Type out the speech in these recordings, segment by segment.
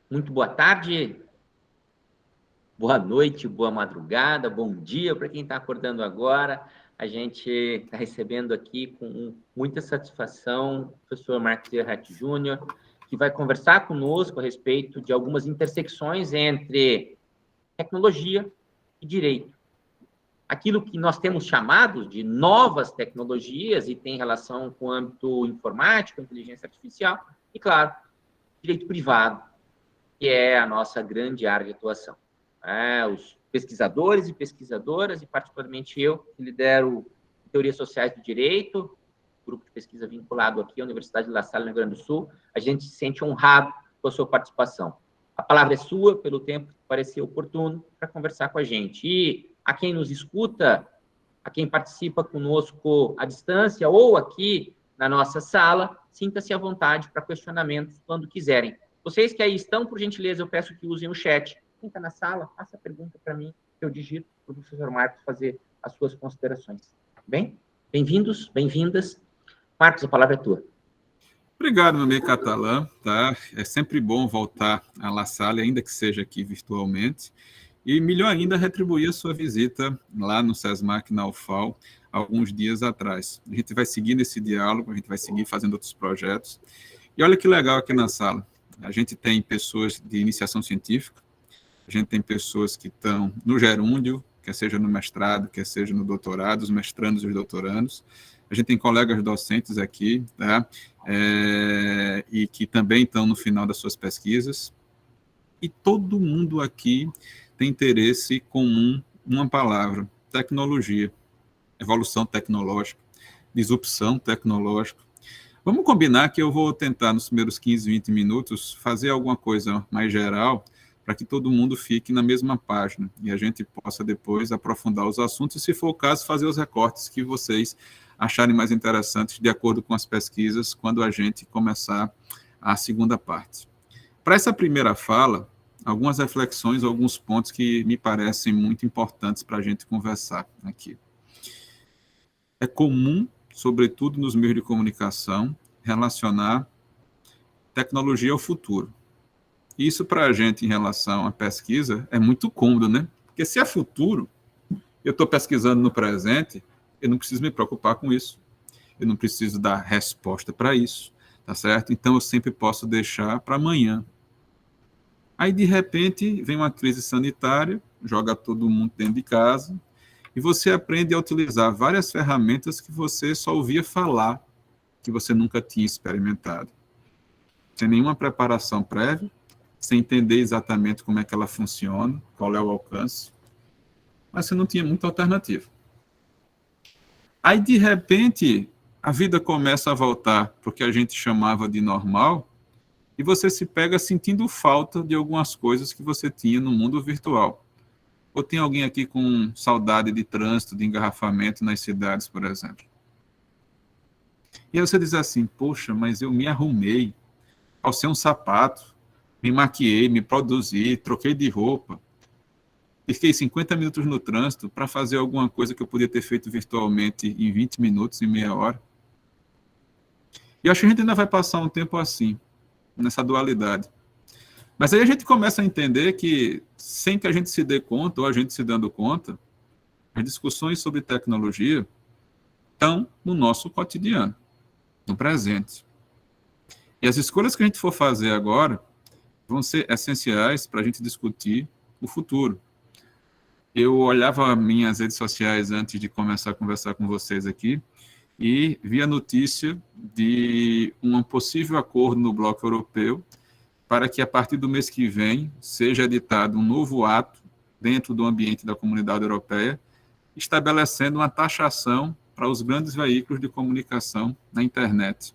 Muito boa tarde, boa noite, boa madrugada, bom dia para quem está acordando agora. A gente está recebendo aqui com muita satisfação o professor Marcos Erhardt Júnior, que vai conversar conosco a respeito de algumas intersecções entre tecnologia e direito. Aquilo que nós temos chamado de novas tecnologias e tem relação com o âmbito informático, inteligência artificial e, claro, direito privado, que é a nossa grande área de atuação. Os pesquisadores e pesquisadoras, e particularmente eu, que lidero Teorias Sociais do Direito, grupo de pesquisa vinculado aqui à Universidade de La Salle, no Rio Grande do Sul, a gente se sente honrado com a sua participação. A palavra é sua, pelo tempo que parecer oportuno, para conversar com a gente. E a quem nos escuta, a quem participa conosco à distância ou aqui na nossa sala, sinta-se à vontade para questionamentos quando quiserem. Vocês que aí estão, por gentileza, eu peço que usem o chat. Quem está na sala, faça a pergunta para mim, que eu digito para o professor Marcos fazer as suas considerações. Bem? Bem-vindos, bem-vindas. Marcos, a palavra é tua. Obrigado, meu amigo Catalã. Tá? É sempre bom voltar à La Salle, ainda que seja aqui virtualmente. E melhor ainda, retribuir a sua visita lá no SESMAC, na UFAL, alguns dias atrás. A gente vai seguir nesse diálogo, a gente vai seguir fazendo outros projetos. E olha que legal aqui na sala. A gente tem pessoas de iniciação científica, a gente tem pessoas que estão no gerúndio, quer seja no mestrado, quer seja no doutorado, os mestrandos e os doutorandos. A gente tem colegas docentes aqui, tá? E que também estão no final das suas pesquisas. E todo mundo aqui tem interesse comum, uma palavra: tecnologia, evolução tecnológica, disrupção tecnológica. Vamos combinar que eu vou tentar, nos primeiros 15, 20 minutos, fazer alguma coisa mais geral para que todo mundo fique na mesma página e a gente possa depois aprofundar os assuntos e, se for o caso, fazer os recortes que vocês acharem mais interessantes de acordo com as pesquisas quando a gente começar a segunda parte. Para essa primeira fala, algumas reflexões, alguns pontos que me parecem muito importantes para a gente conversar aqui. É comum, sobretudo nos meios de comunicação, relacionar tecnologia ao futuro. Isso, para a gente, em relação à pesquisa, é muito cômodo, né? Porque se é futuro, eu estou pesquisando no presente, eu não preciso me preocupar com isso. Eu não preciso dar resposta para isso, tá certo? Então, eu sempre posso deixar para amanhã. Aí, de repente, vem uma crise sanitária, joga todo mundo dentro de casa, e você aprende a utilizar várias ferramentas que você só ouvia falar, que você nunca tinha experimentado. Sem nenhuma preparação prévia, sem entender exatamente como é que ela funciona, qual é o alcance, mas você não tinha muita alternativa. Aí, de repente, a vida começa a voltar para o que a gente chamava de normal, e você se pega sentindo falta de algumas coisas que você tinha no mundo virtual. Ou tem alguém aqui com saudade de trânsito, de engarrafamento nas cidades, por exemplo? E aí você diz assim: poxa, mas eu me arrumei, calcei um sapato, me maquiei, me produzi, troquei de roupa, e fiquei 50 minutos no trânsito para fazer alguma coisa que eu podia ter feito virtualmente em 20 minutos, em meia hora. E acho que a gente ainda vai passar um tempo assim, nessa dualidade. Mas aí a gente começa a entender que, sem que a gente se dê conta, ou a gente se dando conta, as discussões sobre tecnologia estão no nosso cotidiano, no presente. E as escolhas que a gente for fazer agora vão ser essenciais para a gente discutir o futuro. Eu olhava minhas redes sociais antes de começar a conversar com vocês aqui e vi a notícia de um possível acordo no bloco europeu para que, a partir do mês que vem, seja editado um novo ato dentro do ambiente da Comunidade Europeia, estabelecendo uma taxação para os grandes veículos de comunicação na internet.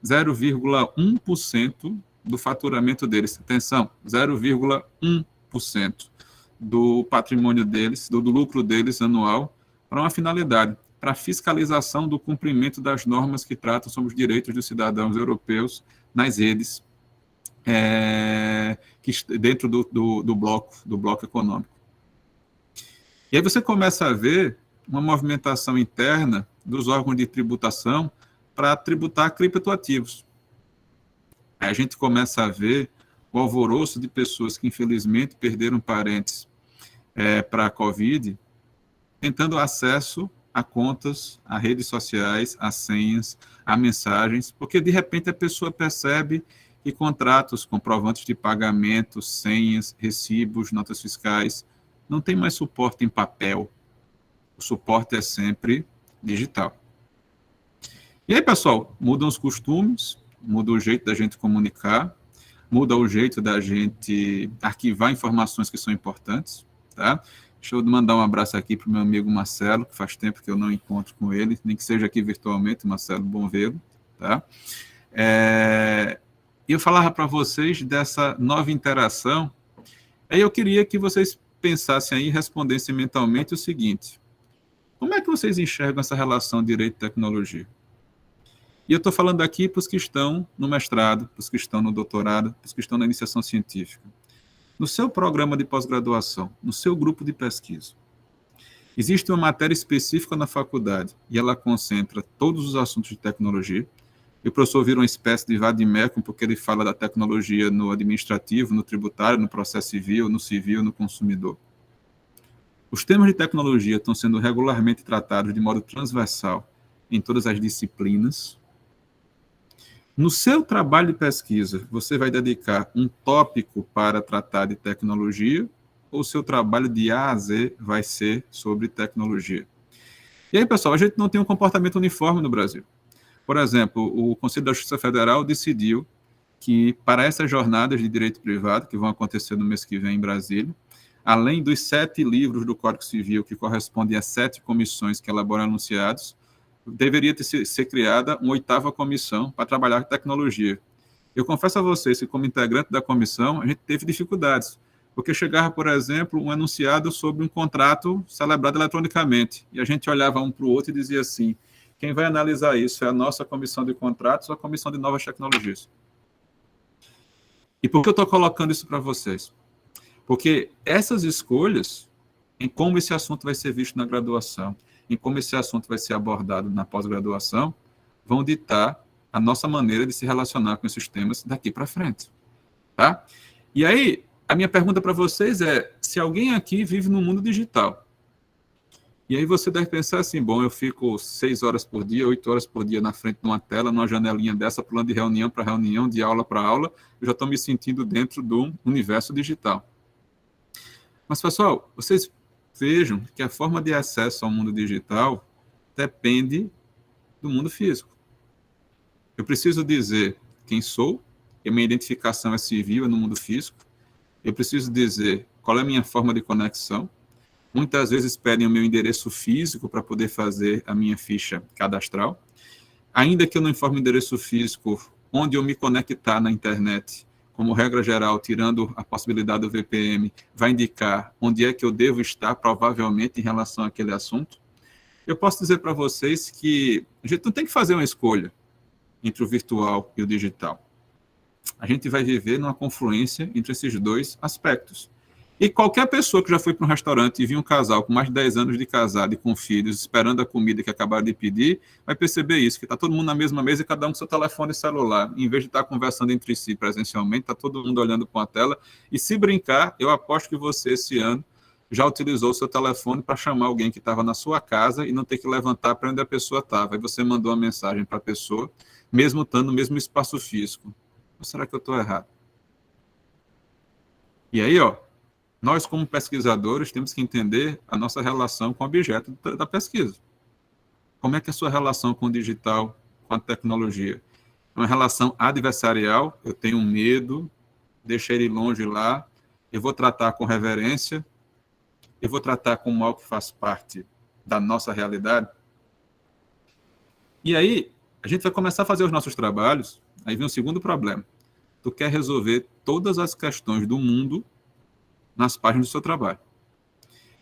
0,1% do faturamento deles. Atenção, 0,1% do patrimônio deles, do lucro deles anual, para uma finalidade, para a fiscalização do cumprimento das normas que tratam sobre os direitos dos cidadãos europeus nas redes, dentro do bloco econômico. E aí você começa a ver uma movimentação interna dos órgãos de tributação para tributar criptoativos. Aí a gente começa a ver o alvoroço de pessoas que, infelizmente, perderam parentes para a Covid, tentando acesso a contas, a redes sociais, a senhas, a mensagens, porque, de repente, a pessoa percebe que contratos, comprovantes de pagamento, senhas, recibos, notas fiscais, não tem mais suporte em papel. O suporte é sempre digital. E aí, pessoal, mudam os costumes, muda o jeito da gente comunicar, muda o jeito da gente arquivar informações que são importantes, tá? Deixa eu mandar um abraço aqui para o meu amigo Marcelo, que faz tempo que eu não encontro com ele, nem que seja aqui virtualmente. Marcelo, bom vê-lo, tá? Eu falava para vocês dessa nova interação, aí eu queria que vocês pensassem aí e respondessem mentalmente o seguinte: como é que vocês enxergam essa relação direito e tecnologia? E eu estou falando aqui para os que estão no mestrado, para os que estão no doutorado, para os que estão na iniciação científica. No seu programa de pós-graduação, no seu grupo de pesquisa, existe uma matéria específica na faculdade e ela concentra todos os assuntos de tecnologia. E o professor vira uma espécie de vade-mecum porque ele fala da tecnologia no administrativo, no tributário, no processo civil, no consumidor. Os temas de tecnologia estão sendo regularmente tratados de modo transversal em todas as disciplinas. No seu trabalho de pesquisa, você vai dedicar um tópico para tratar de tecnologia ou o seu trabalho de A a Z vai ser sobre tecnologia? E aí, pessoal, a gente não tem um comportamento uniforme no Brasil. Por exemplo, o Conselho da Justiça Federal decidiu que para essas jornadas de direito privado, que vão acontecer no mês que vem em Brasília, além dos 7 livros do Código Civil, que correspondem a 7 comissões que elaboram enunciados, deveria ser criada uma 8ª comissão para trabalhar com tecnologia. Eu confesso a vocês que, como integrante da comissão, a gente teve dificuldades, porque chegava, por exemplo, um enunciado sobre um contrato celebrado eletronicamente, e a gente olhava um para o outro e dizia assim: quem vai analisar isso é a nossa comissão de contratos ou a comissão de novas tecnologias? E por que eu estou colocando isso para vocês? Porque essas escolhas, em como esse assunto vai ser visto na graduação, em como esse assunto vai ser abordado na pós-graduação, vão ditar a nossa maneira de se relacionar com esses temas daqui para frente. Tá? E aí, a minha pergunta para vocês é: se alguém aqui vive no mundo digital, e aí você deve pensar assim: bom, eu fico 6 horas por dia, 8 horas por dia na frente de uma tela, numa janelinha dessa, pulando de reunião para reunião, de aula para aula, eu já estou me sentindo dentro do universo digital. Mas, pessoal, vocês vejam que a forma de acesso ao mundo digital depende do mundo físico. Eu preciso dizer quem sou, que a minha identificação é civil, é no mundo físico. Eu preciso dizer qual é a minha forma de conexão. Muitas vezes pedem o meu endereço físico para poder fazer a minha ficha cadastral. Ainda que eu não informe o endereço físico, onde eu me conectar na internet, como regra geral, tirando a possibilidade do VPN, vai indicar onde é que eu devo estar, provavelmente, em relação àquele assunto. Eu posso dizer para vocês que a gente não tem que fazer uma escolha entre o virtual e o digital. A gente vai viver numa confluência entre esses dois aspectos. E qualquer pessoa que já foi para um restaurante e viu um casal com mais de 10 anos de casado e com filhos, esperando a comida que acabaram de pedir, vai perceber isso, que está todo mundo na mesma mesa e cada um com seu telefone celular. Em vez de estar conversando entre si presencialmente, está todo mundo olhando para a tela. E se brincar, eu aposto que você, esse ano, já utilizou o seu telefone para chamar alguém que estava na sua casa e não ter que levantar para onde a pessoa estava. Aí você mandou uma mensagem para a pessoa, mesmo estando no mesmo espaço físico. Ou será que eu estou errado? E aí, nós, como pesquisadores, temos que entender a nossa relação com o objeto da pesquisa. Como é que é a sua relação com o digital, com a tecnologia? É uma relação adversarial, eu tenho medo, deixa ele longe lá, eu vou tratar com reverência, eu vou tratar como algo que faz parte da nossa realidade. E aí, a gente vai começar a fazer os nossos trabalhos, aí vem o segundo problema. Tu quer resolver todas as questões do mundo nas páginas do seu trabalho.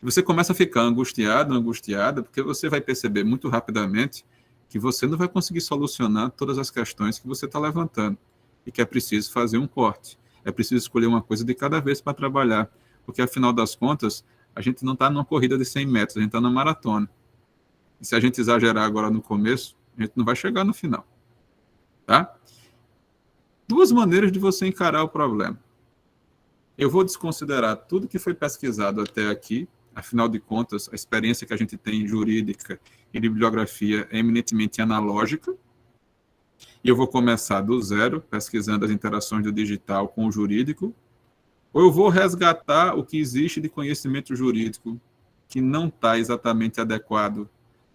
E você começa a ficar angustiada, porque você vai perceber muito rapidamente que você não vai conseguir solucionar todas as questões que você está levantando e que é preciso fazer um corte. É preciso escolher uma coisa de cada vez para trabalhar, porque, afinal das contas, a gente não está numa corrida de 100 metros, a gente está na maratona. E se a gente exagerar agora no começo, a gente não vai chegar no final. Tá? 2 maneiras de você encarar o problema. Eu vou desconsiderar tudo que foi pesquisado até aqui, afinal de contas, a experiência que a gente tem jurídica e de bibliografia é eminentemente analógica, e eu vou começar do zero, pesquisando as interações do digital com o jurídico, ou eu vou resgatar o que existe de conhecimento jurídico que não está exatamente adequado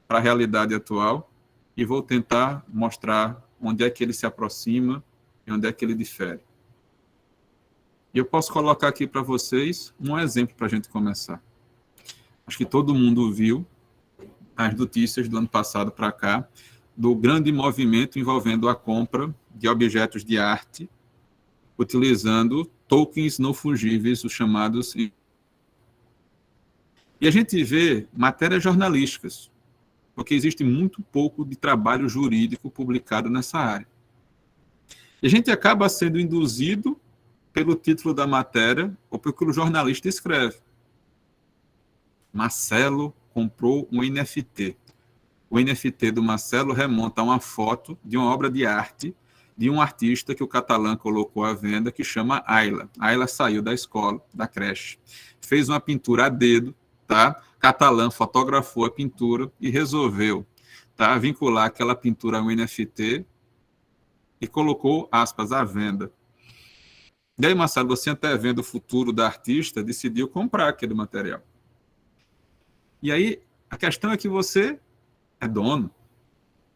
para a realidade atual e vou tentar mostrar onde é que ele se aproxima e onde é que ele difere. E eu posso colocar aqui para vocês um exemplo para a gente começar. Acho que todo mundo viu as notícias do ano passado para cá do grande movimento envolvendo a compra de objetos de arte utilizando tokens não fungíveis, os chamados... E a gente vê matérias jornalísticas, porque existe muito pouco de trabalho jurídico publicado nessa área. E a gente acaba sendo induzido pelo título da matéria ou pelo que o jornalista escreve. Marcelo comprou um NFT. O NFT do Marcelo remonta a uma foto de uma obra de arte de um artista que o Catalã colocou à venda, que chama Ayla. Ayla saiu da escola, da creche, fez uma pintura a dedo, tá? Catalã fotografou a pintura e resolveu, tá, vincular aquela pintura a um NFT e colocou, aspas, à venda. E aí, Marcelo, você até vendo o futuro da artista, decidiu comprar aquele material. E aí, a questão é que você é dono.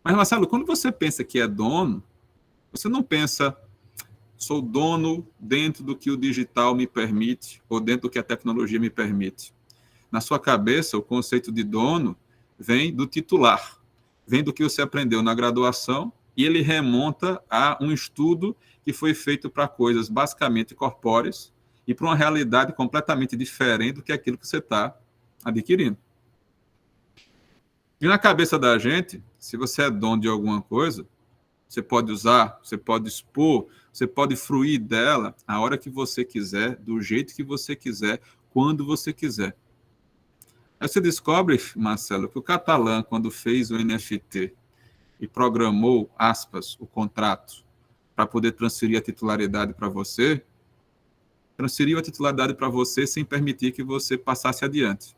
Mas, Marcelo, quando você pensa que é dono, você não pensa, sou dono dentro do que o digital me permite ou dentro do que a tecnologia me permite. Na sua cabeça, o conceito de dono vem do titular, vem do que você aprendeu na graduação e ele remonta a um estudo que foi feito para coisas basicamente corpóreas e para uma realidade completamente diferente do que aquilo que você está adquirindo. E na cabeça da gente, se você é dono de alguma coisa, você pode usar, você pode expor, você pode fruir dela a hora que você quiser, do jeito que você quiser, quando você quiser. Aí você descobre, Marcelo, que o Catalã, quando fez o NFT e programou, aspas, o contrato para poder transferir a titularidade para você, transferiu a titularidade para você sem permitir que você passasse adiante.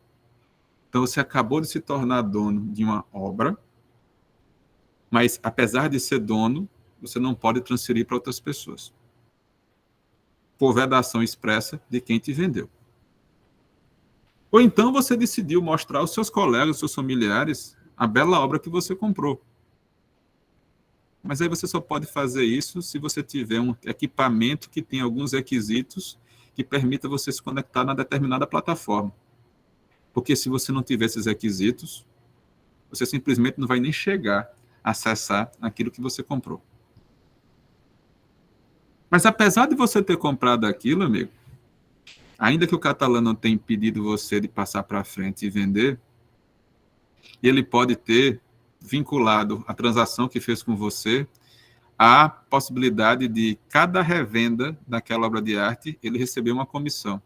Então você acabou de se tornar dono de uma obra, mas apesar de ser dono, você não pode transferir para outras pessoas. Por vedação expressa de quem te vendeu. Ou então você decidiu mostrar aos seus colegas, aos seus familiares, a bela obra que você comprou. Mas aí você só pode fazer isso se você tiver um equipamento que tem alguns requisitos que permita você se conectar na determinada plataforma. Porque se você não tiver esses requisitos, você simplesmente não vai nem chegar a acessar aquilo que você comprou. Mas apesar de você ter comprado aquilo, amigo, ainda que o Catalã não tenha impedido você de passar para frente e vender, ele pode ter vinculado a transação que fez com você à possibilidade de cada revenda daquela obra de arte ele receber uma comissão.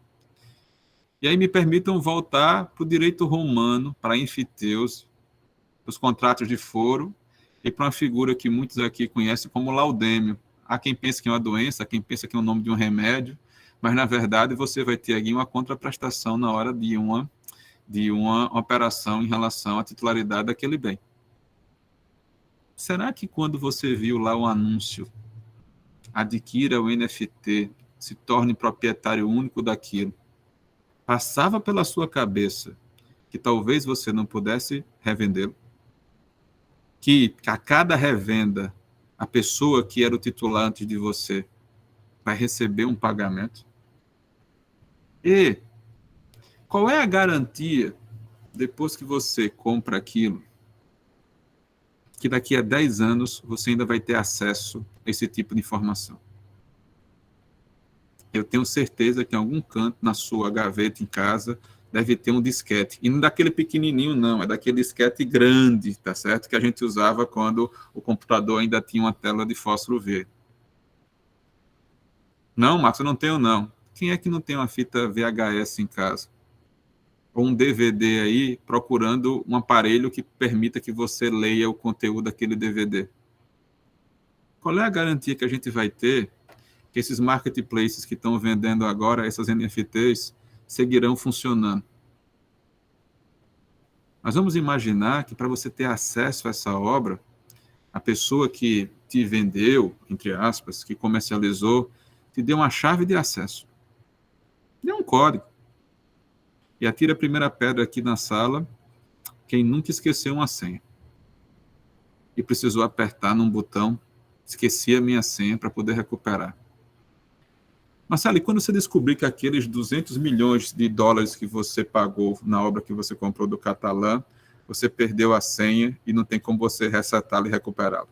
E aí me permitam voltar para o direito romano, para enfiteus, os contratos de foro, e para uma figura que muitos aqui conhecem como laudêmio. Há quem pense que é uma doença, há quem pense que é o nome de um remédio, mas, na verdade, você vai ter aqui uma contraprestação na hora de uma operação em relação à titularidade daquele bem. Será que quando você viu lá o anúncio, adquira o NFT, se torne proprietário único daquilo, passava pela sua cabeça que talvez você não pudesse revendê-lo? Que a cada revenda, a pessoa que era o titular antes de você vai receber um pagamento? E qual é a garantia, depois que você compra aquilo, que daqui a 10 anos você ainda vai ter acesso a esse tipo de informação? Eu tenho certeza que em algum canto na sua gaveta em casa deve ter um disquete. E não daquele pequenininho, não. É daquele disquete grande, tá certo? Que a gente usava quando o computador ainda tinha uma tela de fósforo verde. Não, Marcos, eu não tenho, não. Quem é que não tem uma fita VHS em casa? Ou um DVD aí, procurando um aparelho que permita que você leia o conteúdo daquele DVD? Qual é a garantia que a gente vai ter que esses marketplaces que estão vendendo agora, essas NFTs, seguirão funcionando. Mas vamos imaginar que para você ter acesso a essa obra, a pessoa que te vendeu, entre aspas, que comercializou, te deu uma chave de acesso. Deu um código. E atira a primeira pedra aqui na sala quem nunca esqueceu uma senha. E precisou apertar num botão, esqueci a minha senha para poder recuperar. Marcelo, e quando você descobrir que aqueles 200 milhões de dólares que você pagou na obra que você comprou do Catalã, você perdeu a senha e não tem como você resetá-la e recuperá-la?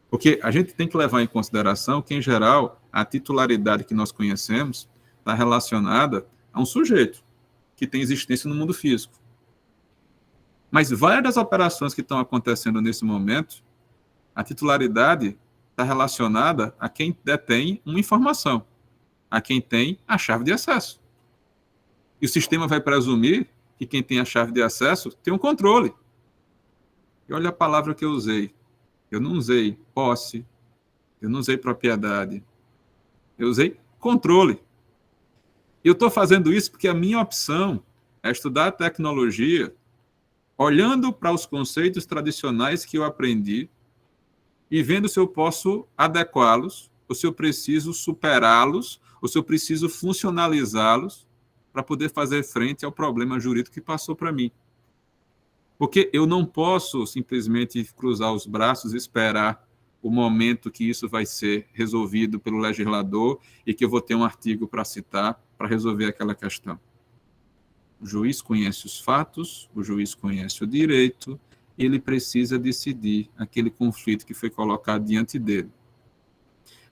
Porque a gente tem que levar em consideração que, em geral, a titularidade que nós conhecemos está relacionada a um sujeito que tem existência no mundo físico. Mas várias das operações que estão acontecendo nesse momento, a titularidade está relacionada a quem detém uma informação, a quem tem a chave de acesso. E o sistema vai presumir que quem tem a chave de acesso tem um controle. E olha a palavra que eu usei. Eu não usei posse, eu não usei propriedade, eu usei controle. E eu estou fazendo isso porque a minha opção é estudar tecnologia olhando para os conceitos tradicionais que eu aprendi e vendo se eu posso adequá-los, ou se eu preciso superá-los, ou se eu preciso funcionalizá-los para poder fazer frente ao problema jurídico que passou para mim. Porque eu não posso simplesmente cruzar os braços e esperar o momento que isso vai ser resolvido pelo legislador e que eu vou ter um artigo para citar para resolver aquela questão. O juiz conhece os fatos, o juiz conhece o direito, ele precisa decidir aquele conflito que foi colocado diante dele.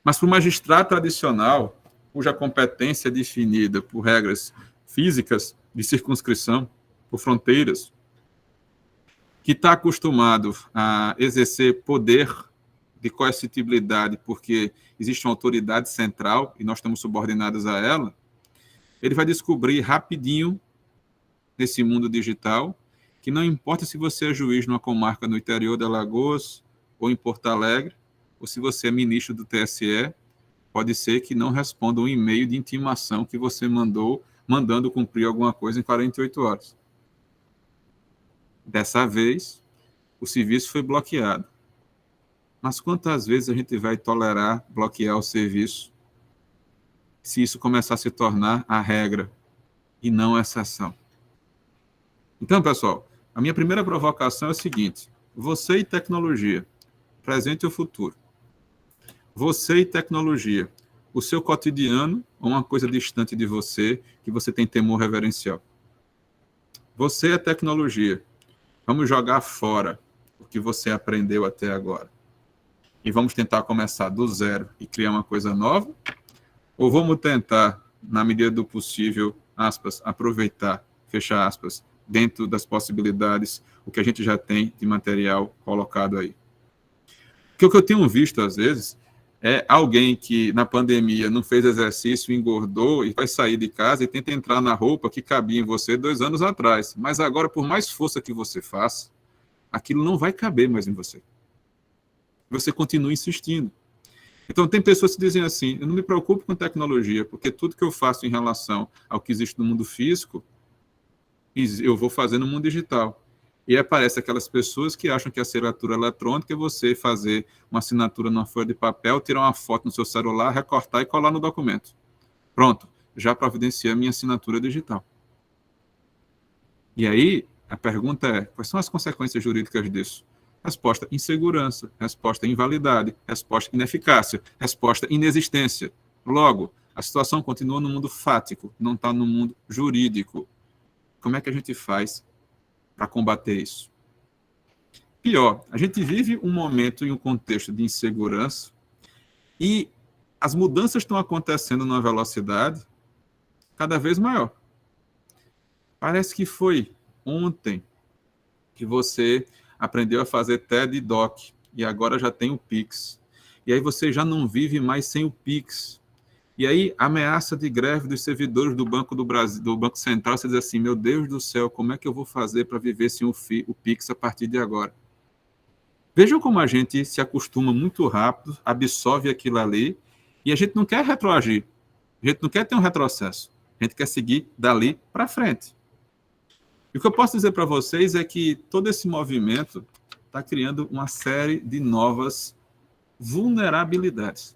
Mas para o magistrado tradicional, cuja competência é definida por regras físicas de circunscrição, por fronteiras, que está acostumado a exercer poder de coercitibilidade porque existe uma autoridade central e nós estamos subordinados a ela, ele vai descobrir rapidinho, nesse mundo digital, que não importa se você é juiz numa comarca no interior de Alagoas ou em Porto Alegre, ou se você é ministro do TSE, pode ser que não responda um e-mail de intimação que você mandou, mandando cumprir alguma coisa em 48 horas. Dessa vez, o serviço foi bloqueado. Mas quantas vezes a gente vai tolerar bloquear o serviço se isso começar a se tornar a regra e não a exceção? Então, pessoal, a minha primeira provocação é a seguinte: você e tecnologia, presente ou futuro. Você e tecnologia, o seu cotidiano ou uma coisa distante de você que você tem temor reverencial. Você é tecnologia. Vamos jogar fora o que você aprendeu até agora. E vamos tentar começar do zero e criar uma coisa nova? Ou vamos tentar, na medida do possível, aspas, aproveitar, fecha aspas, dentro das possibilidades, o que a gente já tem de material colocado aí? Porque o que eu tenho visto, às vezes, é alguém que, na pandemia, não fez exercício, engordou e vai sair de casa e tenta entrar na roupa que cabia em você 2 anos atrás. Mas agora, por mais força que você faça, aquilo não vai caber mais em você. Você continua insistindo. Então, tem pessoas que dizem assim: eu não me preocupo com tecnologia, porque tudo que eu faço em relação ao que existe no mundo físico, eu vou fazer no mundo digital. E aparece aquelas pessoas que acham que a assinatura eletrônica é você fazer uma assinatura numa folha de papel, tirar uma foto no seu celular, recortar e colar no documento. Pronto, já providenciei a minha assinatura digital. E aí, a pergunta é: quais são as consequências jurídicas disso? Resposta: insegurança. Resposta: invalidade. Resposta: ineficácia. Resposta: inexistência. Logo, a situação continua no mundo fático, não está no mundo jurídico. Como é que a gente faz para combater isso? Pior, a gente vive um momento e um contexto de insegurança e as mudanças estão acontecendo numa velocidade cada vez maior. Parece que foi ontem que você aprendeu a fazer TED e Doc e agora já tem o Pix. E aí você já não vive mais sem o Pix. E aí, a ameaça de greve dos servidores do Banco do Brasil, do Banco Central, você diz assim: meu Deus do céu, como é que eu vou fazer para viver sem o Pix a partir de agora? Vejam como a gente se acostuma muito rápido, absorve aquilo ali, e a gente não quer retroagir, a gente não quer ter um retrocesso, a gente quer seguir dali para frente. E o que eu posso dizer para vocês é que todo esse movimento está criando uma série de novas vulnerabilidades.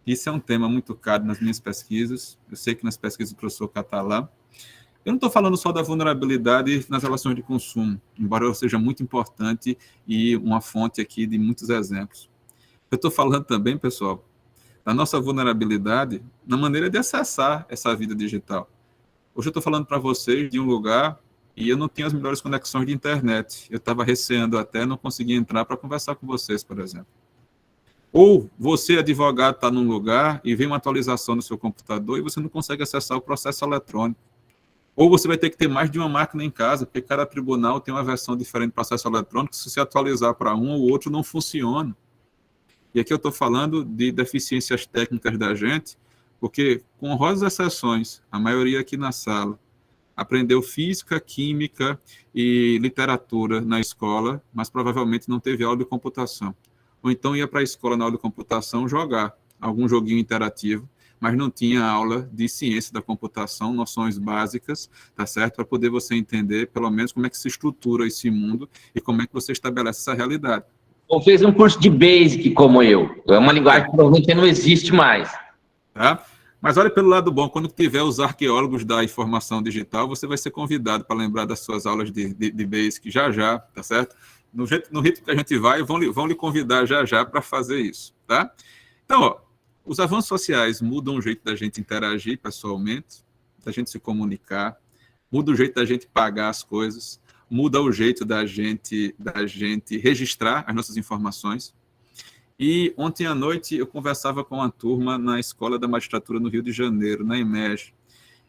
Isso é um tema muito caro nas minhas pesquisas, eu sei que nas pesquisas do professor Catalã. Eu não estou falando só da vulnerabilidade nas relações de consumo, embora ela seja muito importante e uma fonte aqui de muitos exemplos. Eu estou falando também, pessoal, da nossa vulnerabilidade na maneira de acessar essa vida digital. Hoje eu estou falando para vocês de um lugar e eu não tinha as melhores conexões de internet. Eu estava receando até, não conseguia entrar para conversar com vocês, por exemplo. Ou você, advogado, está num lugar e vem uma atualização no seu computador e você não consegue acessar o processo eletrônico. Ou você vai ter que ter mais de uma máquina em casa, porque cada tribunal tem uma versão diferente do processo eletrônico, se você atualizar para um ou outro, não funciona. E aqui eu estou falando de deficiências técnicas da gente, porque, com honrosas exceções, a maioria aqui na sala aprendeu física, química e literatura na escola, mas provavelmente não teve aula de computação. Ou então ia para a escola na aula de computação jogar algum joguinho interativo, mas não tinha aula de ciência da computação, noções básicas, tá certo? Para poder você entender, pelo menos, como é que se estrutura esse mundo e como é que você estabelece essa realidade. Ou fez um curso de Basic como eu. É uma linguagem que provavelmente não existe mais. Tá? Mas olha pelo lado bom, quando tiver os arqueólogos da informação digital, você vai ser convidado para lembrar das suas aulas de Basic já, tá certo? No ritmo que a gente vai, vão lhe convidar já para fazer isso, tá? Então, ó, os avanços sociais mudam o jeito da gente interagir pessoalmente, da gente se comunicar, muda o jeito da gente pagar as coisas, muda o jeito da gente registrar as nossas informações. E ontem à noite eu conversava com uma turma na Escola da Magistratura no Rio de Janeiro, na EMEG.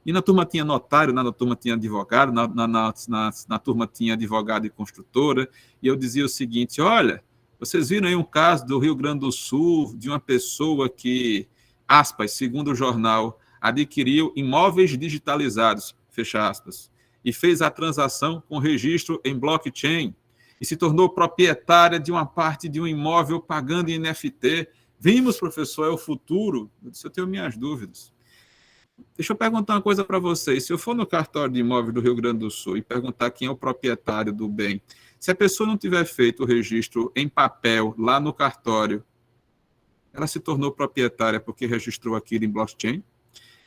E na turma tinha notário, na turma tinha advogado, na turma tinha advogado e construtora. E eu dizia o seguinte: olha, vocês viram aí um caso do Rio Grande do Sul, de uma pessoa que, aspas, segundo o jornal, adquiriu imóveis digitalizados, fecha aspas, e fez a transação com registro em blockchain, e se tornou proprietária de uma parte de um imóvel pagando em NFT. Vimos, professor, é o futuro? Eu disse, eu tenho minhas dúvidas. Deixa eu perguntar uma coisa para vocês. Se eu for no cartório de imóveis do Rio Grande do Sul e perguntar quem é o proprietário do bem, se a pessoa não tiver feito o registro em papel lá no cartório, ela se tornou proprietária porque registrou aquilo em blockchain?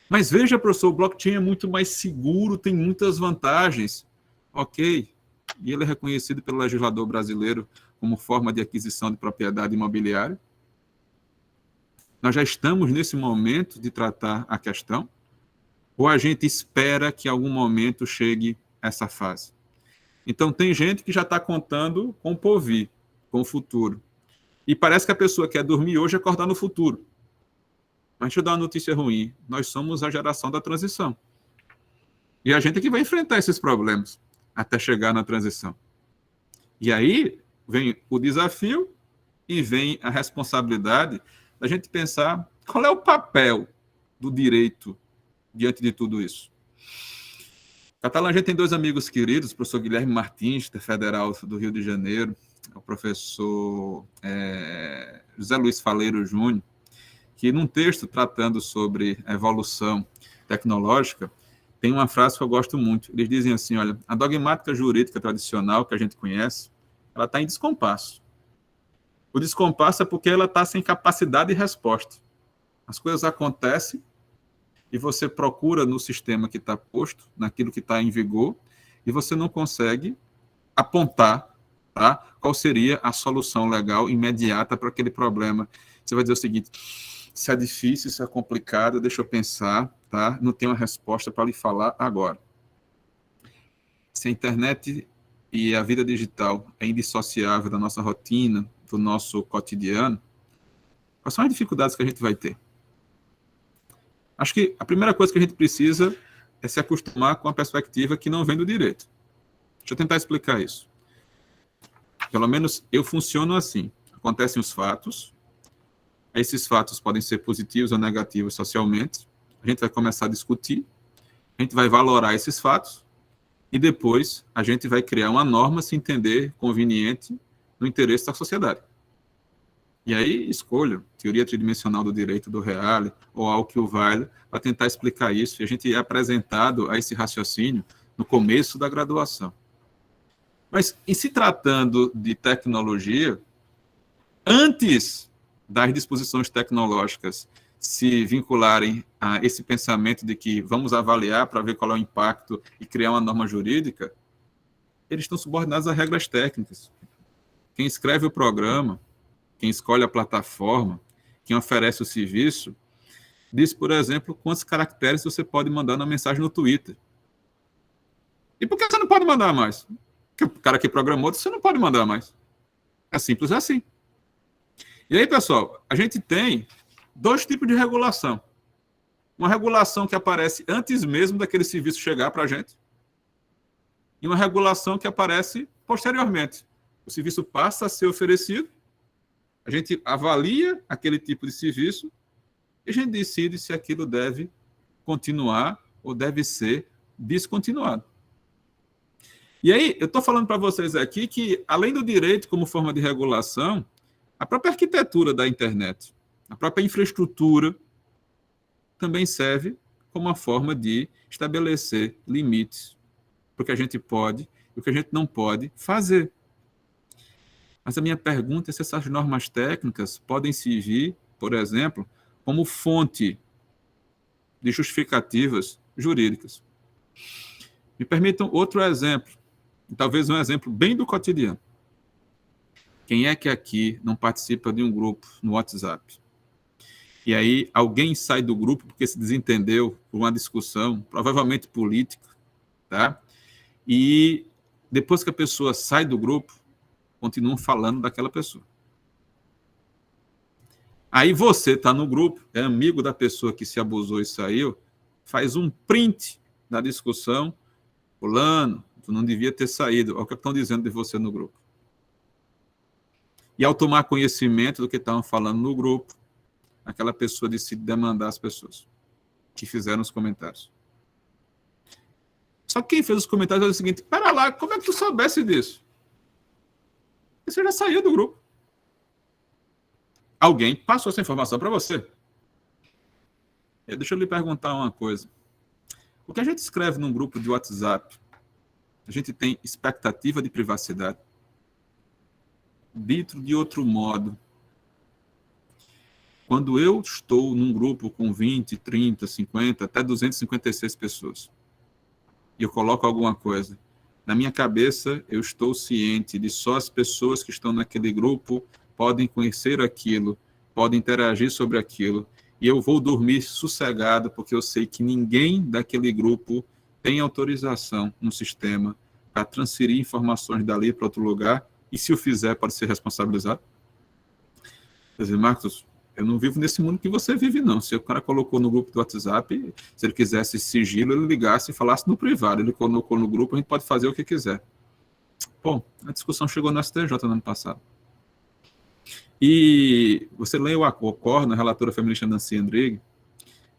Mas veja, professor, o blockchain é muito mais seguro, tem muitas vantagens. Ok. E ele é reconhecido pelo legislador brasileiro como forma de aquisição de propriedade imobiliária. Nós já estamos nesse momento de tratar a questão? Ou a gente espera que em algum momento chegue essa fase? Então, tem gente que já está contando com o porvir, com o futuro. E parece que a pessoa quer dormir hoje e acordar no futuro. Mas deixa eu dar uma notícia ruim. Nós somos a geração da transição. E a gente é que vai enfrentar esses problemas até chegar na transição. E aí vem o desafio e vem a responsabilidade da gente pensar qual é o papel do direito diante de tudo isso. Catalã, a gente tem dois amigos queridos, o professor Guilherme Martins, da Federal do Rio de Janeiro, o professor José Luiz Faleiro Júnior, que num texto tratando sobre a evolução tecnológica, tem uma frase que eu gosto muito. Eles dizem assim, olha, a dogmática jurídica tradicional que a gente conhece, ela está em descompasso. O descompasso é porque ela está sem capacidade de resposta. As coisas acontecem e você procura no sistema que está posto, naquilo que está em vigor, e você não consegue apontar, tá, qual seria a solução legal imediata para aquele problema. Você vai dizer o seguinte: isso é difícil, isso é complicado, deixa eu pensar, tá? Não tenho uma resposta para lhe falar agora. Se a internet e a vida digital é indissociável da nossa rotina, do nosso cotidiano, quais são as dificuldades que a gente vai ter? Acho que a primeira coisa que a gente precisa é se acostumar com a perspectiva que não vem do direito. Deixa eu tentar explicar isso. Pelo menos eu funciono assim. Acontecem os fatos, esses fatos podem ser positivos ou negativos socialmente, a gente vai começar a discutir, a gente vai valorar esses fatos, e depois a gente vai criar uma norma, se entender conveniente, no interesse da sociedade. E aí escolho teoria tridimensional do direito do Reale ou Alquiu-Weill para tentar explicar isso. E a gente é apresentado a esse raciocínio no começo da graduação. Mas, em se tratando de tecnologia, antes das disposições tecnológicas se vincularem a esse pensamento de que vamos avaliar para ver qual é o impacto e criar uma norma jurídica, eles estão subordinados a regras técnicas. Quem escreve o programa, quem escolhe a plataforma, quem oferece o serviço, diz, por exemplo, quantos caracteres você pode mandar na mensagem no Twitter. E por que você não pode mandar mais? Porque o cara que programou disse que você não pode mandar mais. É simples assim. E aí, pessoal, a gente tem dois tipos de regulação. Uma regulação que aparece antes mesmo daquele serviço chegar para a gente e uma regulação que aparece posteriormente. O serviço passa a ser oferecido, a gente avalia aquele tipo de serviço e a gente decide se aquilo deve continuar ou deve ser descontinuado. E aí, eu estou falando para vocês aqui que, além do direito como forma de regulação, a própria arquitetura da internet, a própria infraestrutura, também serve como uma forma de estabelecer limites para o que a gente pode e o que a gente não pode fazer. Mas a minha pergunta é se essas normas técnicas podem servir, por exemplo, como fonte de justificativas jurídicas. Me permitam outro exemplo, talvez um exemplo bem do cotidiano. Quem é que aqui não participa de um grupo no WhatsApp? E aí alguém sai do grupo porque se desentendeu por uma discussão, provavelmente política, tá? E depois que a pessoa sai do grupo, continuam falando daquela pessoa. Aí você está no grupo, é amigo da pessoa que se abusou e saiu, faz um print da discussão, fulano, tu não devia ter saído, olha o que estão dizendo de você no grupo. E ao tomar conhecimento do que estavam falando no grupo, aquela pessoa decide demandar as pessoas que fizeram os comentários. Só que quem fez os comentários é o seguinte, pera lá, como é que tu soubesse disso? Você já saiu do grupo. Alguém passou essa informação para você. Deixa eu lhe perguntar uma coisa. O que a gente escreve num grupo de WhatsApp, a gente tem expectativa de privacidade? Dito de outro modo, quando eu estou num grupo com 20, 30, 50, até 256 pessoas, e eu coloco alguma coisa, na minha cabeça eu estou ciente de só as pessoas que estão naquele grupo podem conhecer aquilo, podem interagir sobre aquilo, e eu vou dormir sossegado porque eu sei que ninguém daquele grupo tem autorização no sistema para transferir informações dali para outro lugar, e se o fizer, pode ser responsabilizado? Quer dizer, Marcos, eu não vivo nesse mundo que você vive, não. Se o cara colocou no grupo do WhatsApp, se ele quisesse sigilo, ele ligasse e falasse no privado. Ele colocou no grupo, a gente pode fazer o que quiser. Bom, a discussão chegou no STJ no ano passado. E você lê o acordo, a relatora feminista Nancy Andrighi,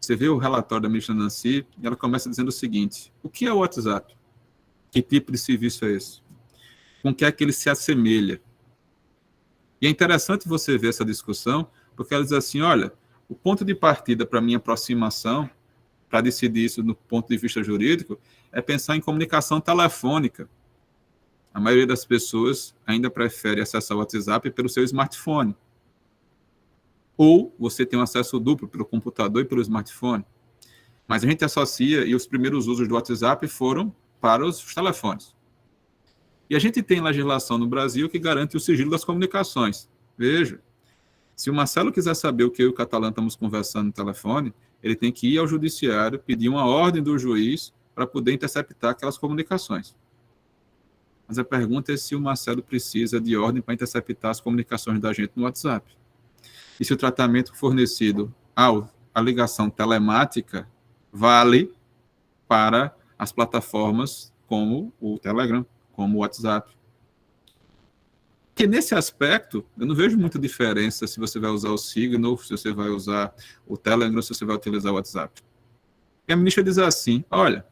você vê o relatório da ministra Nancy, e ela começa dizendo o seguinte, o que é o WhatsApp? Que tipo de serviço é esse? Com que é que ele se assemelha? E é interessante você ver essa discussão, porque ela diz assim, olha, o ponto de partida para a minha aproximação, para decidir isso do ponto de vista jurídico, é pensar em comunicação telefônica. A maioria das pessoas ainda prefere acessar o WhatsApp pelo seu smartphone. Ou você tem um acesso duplo pelo computador e pelo smartphone. Mas a gente associa, e os primeiros usos do WhatsApp foram para os telefones. E a gente tem legislação no Brasil que garante o sigilo das comunicações. Veja, se o Marcelo quiser saber o que eu e o Catalã estamos conversando no telefone, ele tem que ir ao judiciário, pedir uma ordem do juiz para poder interceptar aquelas comunicações. Mas a pergunta é se o Marcelo precisa de ordem para interceptar as comunicações da gente no WhatsApp. E se o tratamento fornecido à ligação telemática vale para as plataformas como o Telegram, como o WhatsApp. Porque nesse aspecto, eu não vejo muita diferença se você vai usar o Signal, se você vai usar o Telegram, se você vai utilizar o WhatsApp. E a ministra diz assim, olha,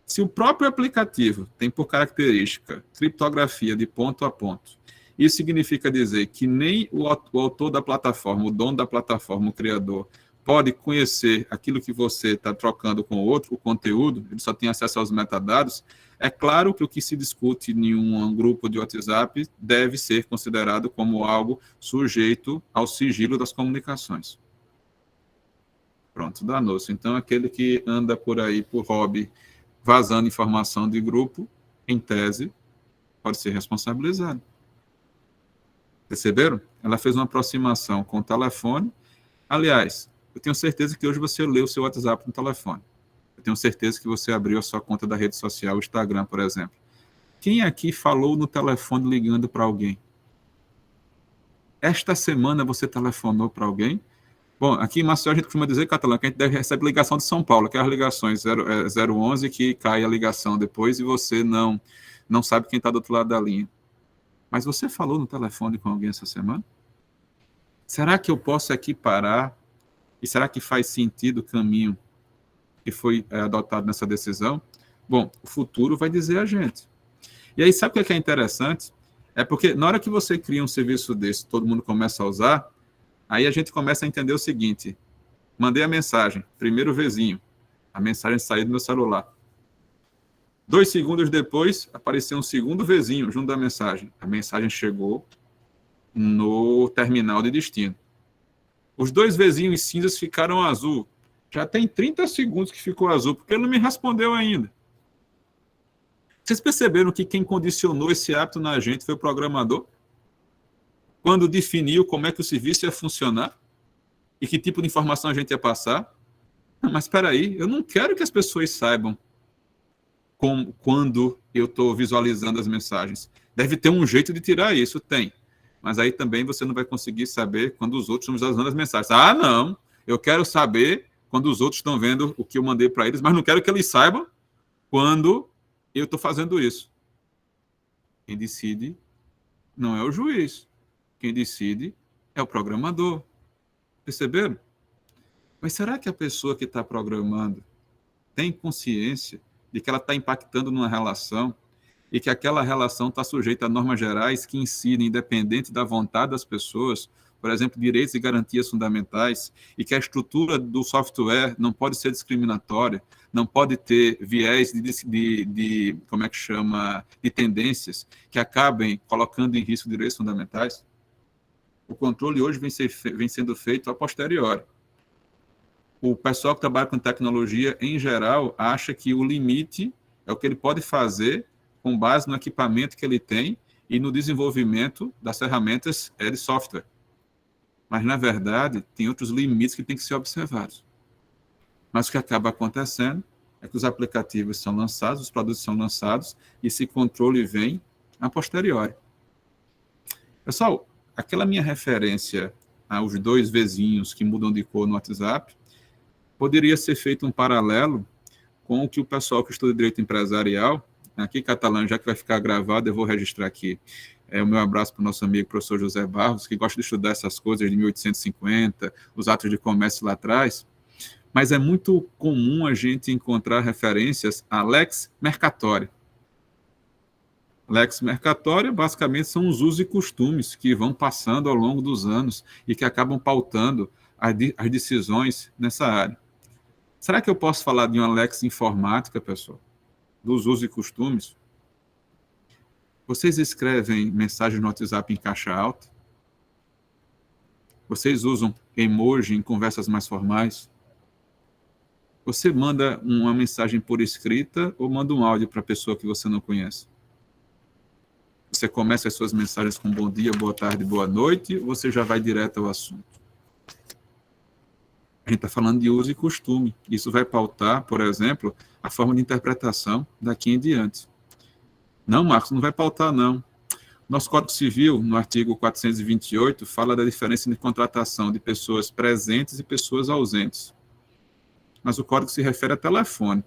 se o próprio aplicativo tem por característica criptografia de ponto a ponto, Isso significa dizer que nem o autor da plataforma, o dono da plataforma, o criador, pode conhecer aquilo que você está trocando com o outro, o conteúdo, ele só tem acesso aos metadados. É claro que o que se discute em um grupo de WhatsApp deve ser considerado como algo sujeito ao sigilo das comunicações. Pronto, danou-se. Então, aquele que anda por aí por hobby, vazando informação de grupo, em tese, pode ser responsabilizado. Perceberam? Ela fez uma aproximação com o telefone. Aliás, eu tenho certeza que hoje você leu o seu WhatsApp no telefone. Eu tenho certeza que você abriu a sua conta da rede social, o Instagram, por exemplo. Quem aqui falou no telefone ligando para alguém? Esta semana você telefonou para alguém? Bom, aqui em Maceió a gente costuma dizer, Catalã, que a gente recebe ligação de São Paulo, que é as ligações 011, que cai a ligação depois e você não sabe quem está do outro lado da linha. Mas você falou no telefone com alguém essa semana? Será que eu posso aqui parar? E será que faz sentido o caminho que foi adotado nessa decisão? Bom, o futuro vai dizer a gente. E aí, sabe o que é interessante? É porque na hora que você cria um serviço desse, todo mundo começa a usar, aí a gente começa a entender o seguinte: mandei a mensagem, primeiro vizinho, a mensagem saiu do meu celular. 2 segundos depois, apareceu um segundo vizinho junto da mensagem. A mensagem chegou no terminal de destino. Os 2 vizinhos cinzas ficaram azul. Já tem 30 segundos que ficou azul, porque ele não me respondeu ainda. Vocês perceberam que quem condicionou esse hábito na gente foi o programador? Quando definiu como é que o serviço ia funcionar e que tipo de informação a gente ia passar? Mas espera aí, eu não quero que as pessoas saibam quando eu estou visualizando as mensagens. Deve ter um jeito de tirar isso, tem. Mas aí também você não vai conseguir saber quando os outros estão visualizando as mensagens. Ah, não, eu quero saber quando os outros estão vendo o que eu mandei para eles, mas não quero que eles saibam quando eu estou fazendo isso. Quem decide não é o juiz. Quem decide é o programador. Perceberam? Mas será que a pessoa que está programando tem consciência de que ela está impactando numa relação e que aquela relação está sujeita a normas gerais que incidem, independente da vontade das pessoas, por exemplo, direitos e garantias fundamentais, e que a estrutura do software não pode ser discriminatória, não pode ter viés de como é que chama, de tendências que acabem colocando em risco direitos fundamentais? O controle hoje vem sendo feito a posteriori. O pessoal que trabalha com tecnologia, em geral, acha que o limite é o que ele pode fazer com base no equipamento que ele tem e no desenvolvimento das ferramentas de software. Mas, na verdade, tem outros limites que têm que ser observados. Mas o que acaba acontecendo é que os aplicativos são lançados, os produtos são lançados, e esse controle vem a posteriori. Pessoal, aquela minha referência aos 2 vizinhos que mudam de cor no WhatsApp, poderia ser feito um paralelo com o que o pessoal que estuda direito empresarial, aqui, Catalã, já que vai ficar gravado, eu vou registrar aqui o meu abraço para o nosso amigo professor José Barros, que gosta de estudar essas coisas de 1850, os atos de comércio lá atrás, mas é muito comum a gente encontrar referências a lex mercatória. Lex mercatória, basicamente, são os usos e costumes que vão passando ao longo dos anos e que acabam pautando as decisões nessa área. Será que eu posso falar de uma lex informática, pessoal? Dos usos e costumes? Vocês escrevem mensagens no WhatsApp em caixa alta? Vocês usam emoji em conversas mais formais? Você manda uma mensagem por escrita ou manda um áudio para a pessoa que você não conhece? Você começa as suas mensagens com bom dia, boa tarde, boa noite, ou você já vai direto ao assunto? A gente está falando de uso e costume. Isso vai pautar, por exemplo, a forma de interpretação daqui em diante. Não, Marcos, não vai pautar, não. Nosso Código Civil, no artigo 428, fala da diferença de contratação de pessoas presentes e pessoas ausentes. Mas o código se refere a telefone.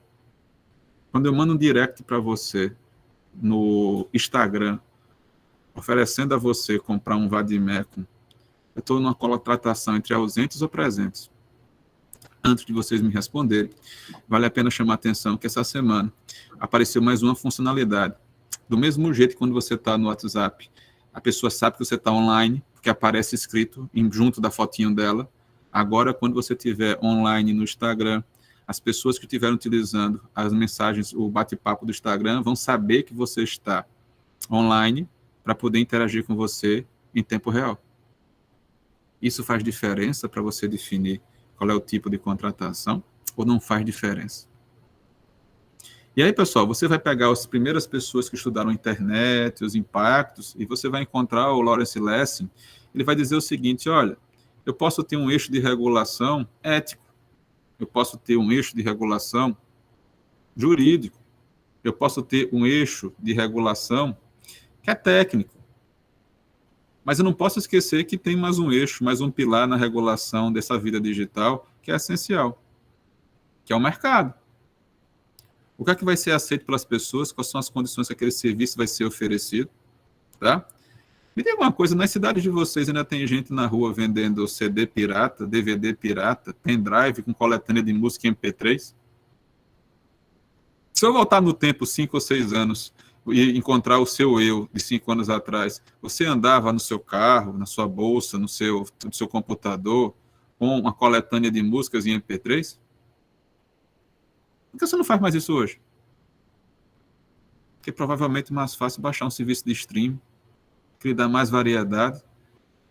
Quando eu mando um direct para você no Instagram, oferecendo a você comprar um vadimécum, eu estou numa contratação entre ausentes ou presentes. Antes de vocês me responderem, vale a pena chamar a atenção que essa semana apareceu mais uma funcionalidade. Do mesmo jeito que quando você está no WhatsApp, a pessoa sabe que você está online, porque aparece escrito junto da fotinho dela. Agora, quando você estiver online no Instagram, as pessoas que estiverem utilizando as mensagens, o bate-papo do Instagram, vão saber que você está online para poder interagir com você em tempo real. Isso faz diferença para você definir qual é o tipo de contratação ou não faz diferença? E aí, pessoal, você vai pegar as primeiras pessoas que estudaram a internet, os impactos, e você vai encontrar o Lawrence Lessig. Ele vai dizer o seguinte: olha, eu posso ter um eixo de regulação ético, eu posso ter um eixo de regulação jurídico, eu posso ter um eixo de regulação que é técnico. Mas eu não posso esquecer que tem mais um eixo, mais um pilar na regulação dessa vida digital que é essencial, que é o mercado. O que é que vai ser aceito pelas pessoas? Quais são as condições que aquele serviço vai ser oferecido? Tá? Me diga uma coisa, nas cidades de vocês ainda tem gente na rua vendendo CD pirata, DVD pirata, pendrive com coletânea de música MP3? Se eu voltar no tempo 5 ou 6 anos e encontrar o seu eu de 5 anos atrás, você andava no seu carro, na sua bolsa, no seu computador, com uma coletânea de músicas em MP3? Por que você não faz mais isso hoje? Porque provavelmente é mais fácil baixar um serviço de streaming, que lhe dá mais variedade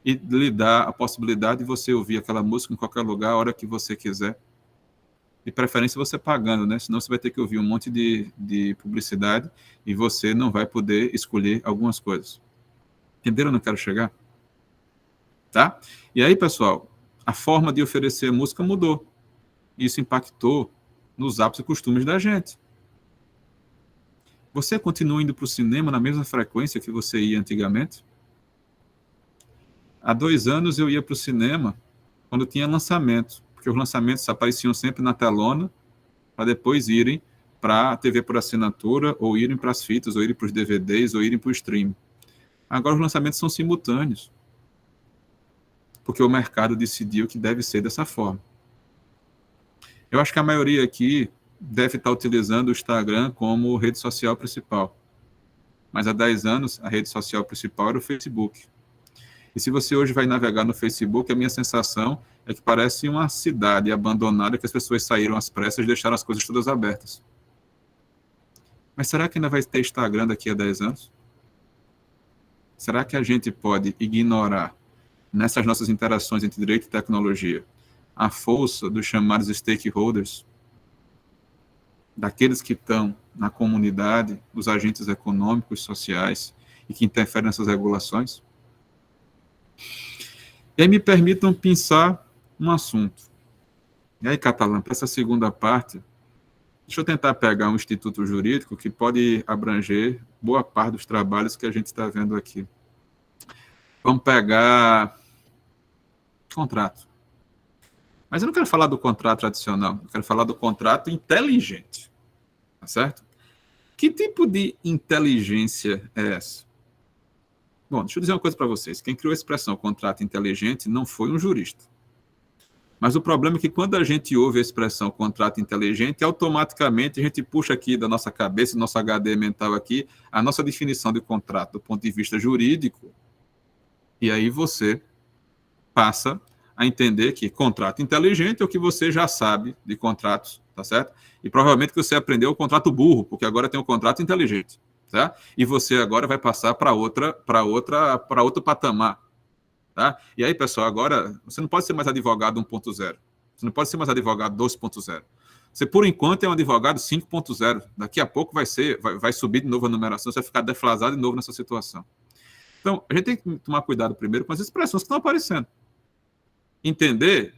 e lhe dá a possibilidade de você ouvir aquela música em qualquer lugar, a hora que você quiser. De preferência você pagando, né? Senão você vai ter que ouvir um monte de publicidade e você não vai poder escolher algumas coisas. Entenderam onde eu quero chegar? Tá? E aí, pessoal, a forma de oferecer música mudou. Isso impactou nos hábitos e costumes da gente. Você continua indo para o cinema na mesma frequência que você ia antigamente? Há 2 anos eu ia para o cinema quando tinha lançamento, porque os lançamentos apareciam sempre na telona, para depois irem para a TV por assinatura, ou irem para as fitas, ou irem para os DVDs, ou irem para o stream. Agora os lançamentos são simultâneos, porque o mercado decidiu que deve ser dessa forma. Eu acho que a maioria aqui deve estar utilizando o Instagram como rede social principal. Mas há 10 anos, a rede social principal era o Facebook. E se você hoje vai navegar no Facebook, a minha sensação é que parece uma cidade abandonada, que as pessoas saíram às pressas e deixaram as coisas todas abertas. Mas será que ainda vai ter Instagram daqui a 10 anos? Será que a gente pode ignorar, nessas nossas interações entre direito e tecnologia, a força dos chamados stakeholders, daqueles que estão na comunidade, os agentes econômicos, sociais, e que interferem nessas regulações? E aí me permitam pensar um assunto. E aí, Catalã, para essa segunda parte, deixa eu tentar pegar um instituto jurídico que pode abranger boa parte dos trabalhos que a gente está vendo aqui. Vamos pegar contrato. Mas eu não quero falar do contrato tradicional, eu quero falar do contrato inteligente. Tá certo? Que tipo de inteligência é essa? Bom, deixa eu dizer uma coisa para vocês. Quem criou a expressão contrato inteligente não foi um jurista. Mas o problema é que quando a gente ouve a expressão contrato inteligente, automaticamente a gente puxa aqui da nossa cabeça, do nosso HD mental aqui, a nossa definição de contrato do ponto de vista jurídico. E aí você passa a entender que contrato inteligente é o que você já sabe de contratos, tá certo? E provavelmente que você aprendeu o contrato burro, porque agora tem o contrato inteligente, tá? E você agora vai passar para outro patamar, tá? E aí, pessoal, agora você não pode ser mais advogado 1.0, você não pode ser mais advogado 2.0. Você, por enquanto, é um advogado 5.0. Daqui a pouco vai subir de novo a numeração, você vai ficar deflasado de novo nessa situação. Então, a gente tem que tomar cuidado primeiro com as expressões que estão aparecendo. Entender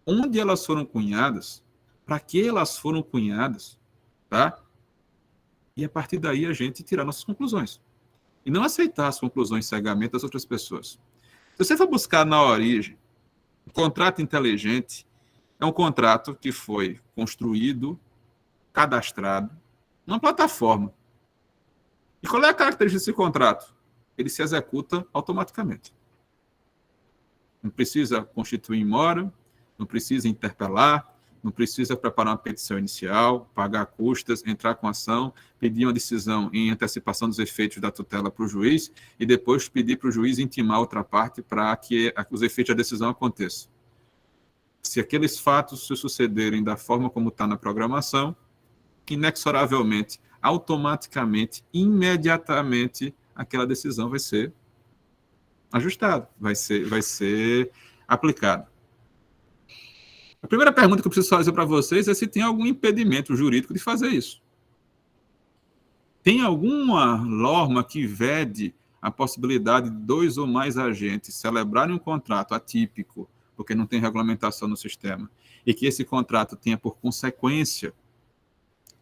onde elas foram cunhadas, para que elas foram cunhadas, tá? E a partir daí a gente tirar nossas conclusões. E não aceitar as conclusões cegamente das outras pessoas. Se você for buscar na origem, o contrato inteligente é um contrato que foi construído, cadastrado, numa plataforma. E qual é a característica desse contrato? Ele se executa automaticamente. Não precisa constituir em mora, não precisa interpelar, não precisa preparar uma petição inicial, pagar custas, entrar com ação, pedir uma decisão em antecipação dos efeitos da tutela para o juiz e depois pedir para o juiz intimar outra parte para que os efeitos da decisão aconteçam. Se aqueles fatos se sucederem da forma como está na programação, inexoravelmente, automaticamente, imediatamente, aquela decisão vai ser ajustada, vai ser aplicada. A primeira pergunta que eu preciso fazer para vocês é se tem algum impedimento jurídico de fazer isso. Tem alguma norma que vede a possibilidade de 2 ou mais agentes celebrarem um contrato atípico, porque não tem regulamentação no sistema, e que esse contrato tenha por consequência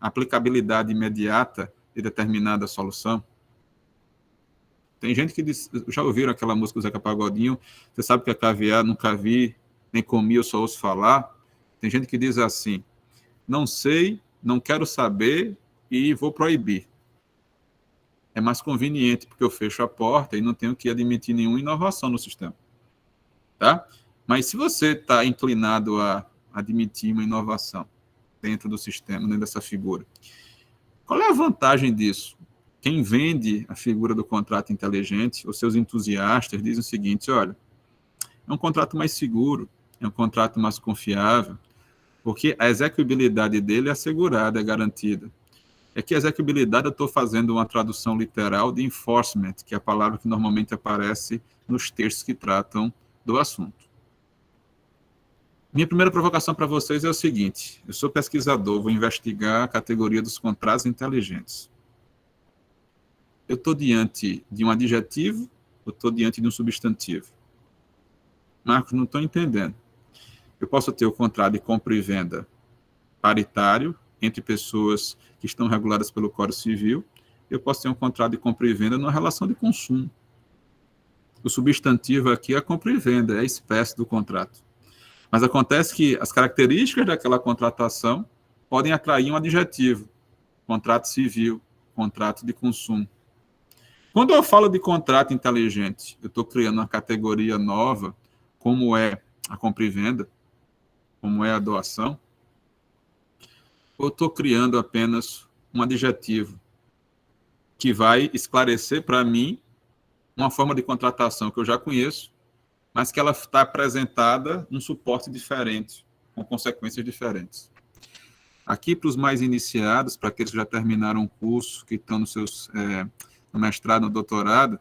aplicabilidade imediata de determinada solução? Tem gente que diz, já ouviram aquela música do Zeca Pagodinho, você sabe que é caviar, nunca vi, nem comi, eu só ouço falar. Tem gente que diz assim, não sei, não quero saber e vou proibir. É mais conveniente, porque eu fecho a porta e não tenho que admitir nenhuma inovação no sistema. Tá? Mas se você está inclinado a admitir uma inovação dentro do sistema, dentro dessa figura, qual é a vantagem disso? Quem vende a figura do contrato inteligente, os seus entusiastas, dizem o seguinte, olha, é um contrato mais seguro, é um contrato mais confiável, porque a execuibilidade dele é assegurada, é garantida. É que a execuibilidade, eu estou fazendo uma tradução literal de enforcement, que é a palavra que normalmente aparece nos textos que tratam do assunto. Minha primeira provocação para vocês é o seguinte, eu sou pesquisador, vou investigar a categoria dos contratos inteligentes. Eu estou diante de um adjetivo, eu estou diante de um substantivo. Marcos, não estou entendendo. Eu posso ter o contrato de compra e venda paritário entre pessoas que estão reguladas pelo Código Civil, eu posso ter um contrato de compra e venda numa relação de consumo. O substantivo aqui é a compra e venda, é a espécie do contrato. Mas acontece que as características daquela contratação podem atrair um adjetivo, contrato civil, contrato de consumo. Quando eu falo de contrato inteligente, eu estou criando uma categoria nova, como é a compra e venda, como é a doação, ou estou criando apenas um adjetivo que vai esclarecer para mim uma forma de contratação que eu já conheço, mas que ela está apresentada num suporte diferente, com consequências diferentes. Aqui, para os mais iniciados, para aqueles que já terminaram o curso, que estão no mestrado, no doutorado,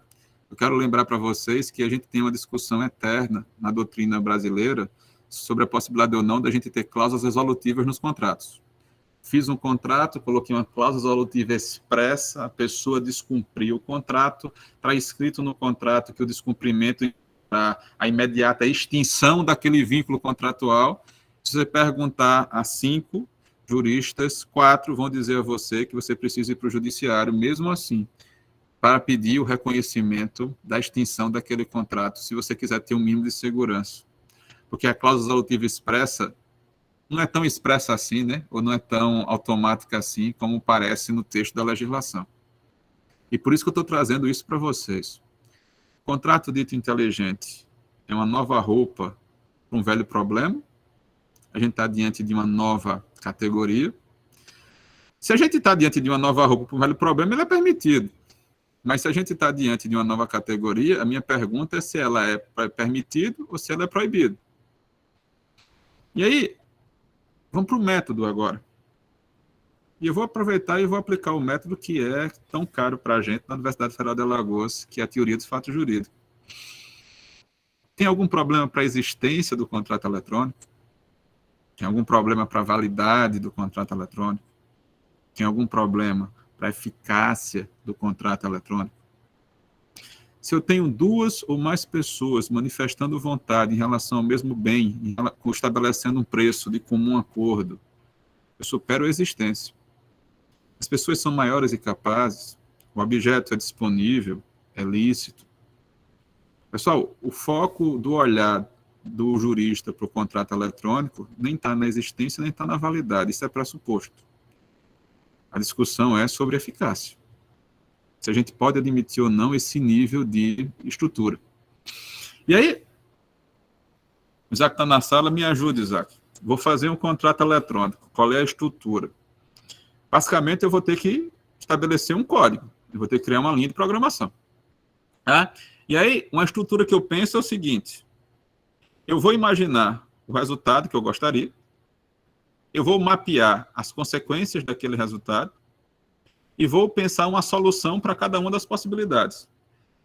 eu quero lembrar para vocês que a gente tem uma discussão eterna na doutrina brasileira sobre a possibilidade ou não da gente ter cláusulas resolutivas nos contratos. Fiz um contrato, coloquei uma cláusula resolutiva expressa, a pessoa descumpriu o contrato, está escrito no contrato que o descumprimento a imediata extinção daquele vínculo contratual. Se você perguntar a 5 juristas, 4 vão dizer a você que você precisa ir para o judiciário, mesmo assim, para pedir o reconhecimento da extinção daquele contrato, se você quiser ter um mínimo de segurança. Porque a cláusula resolutiva expressa não é tão expressa assim, né? Ou não é tão automática assim, como parece no texto da legislação. E por isso que eu estou trazendo isso para vocês. Contrato dito inteligente é uma nova roupa para um velho problema. A gente está diante de uma nova categoria. Se a gente está diante de uma nova roupa para um velho problema, ele é permitido. Mas se a gente está diante de uma nova categoria, a minha pergunta é se ela é permitido ou se ela é proibido. E aí, vamos para o método agora. E eu vou aproveitar e vou aplicar o método que é tão caro para a gente na Universidade Federal de Alagoas, que é a teoria dos fatos jurídicos. Tem algum problema para a existência do contrato eletrônico? Tem algum problema para a validade do contrato eletrônico? Tem algum problema para a eficácia do contrato eletrônico? Se eu tenho 2 ou mais pessoas manifestando vontade em relação ao mesmo bem, estabelecendo um preço de comum acordo, eu supero a existência. As pessoas são maiores e capazes, o objeto é disponível, é lícito. Pessoal, o foco do olhar do jurista para o contrato eletrônico nem está na existência, nem está na validade, isso é pressuposto. A discussão é sobre eficácia. Se a gente pode admitir ou não esse nível de estrutura. E aí, o Isaac está na sala, me ajuda, Isaac. vou fazer um contrato eletrônico. Qual é a estrutura? Basicamente, eu vou ter que estabelecer um código. Eu vou ter que criar uma linha de programação. Tá? E aí, uma estrutura que eu penso é o seguinte. Eu vou imaginar o resultado que eu gostaria. Eu vou mapear as consequências daquele resultado. E vou pensar uma solução para cada uma das possibilidades.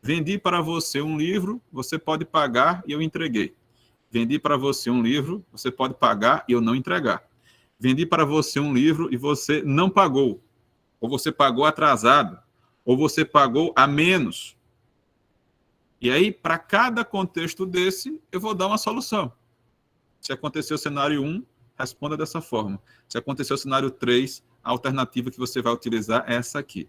Vendi para você um livro, você pode pagar e eu entreguei. Vendi para você um livro, você pode pagar e eu não entregar. Vendi para você um livro e você não pagou. Ou você pagou atrasado. Ou você pagou a menos. E aí, para cada contexto desse, eu vou dar uma solução. Se acontecer o cenário 1, responda dessa forma. Se acontecer o cenário 3, a alternativa que você vai utilizar é essa aqui.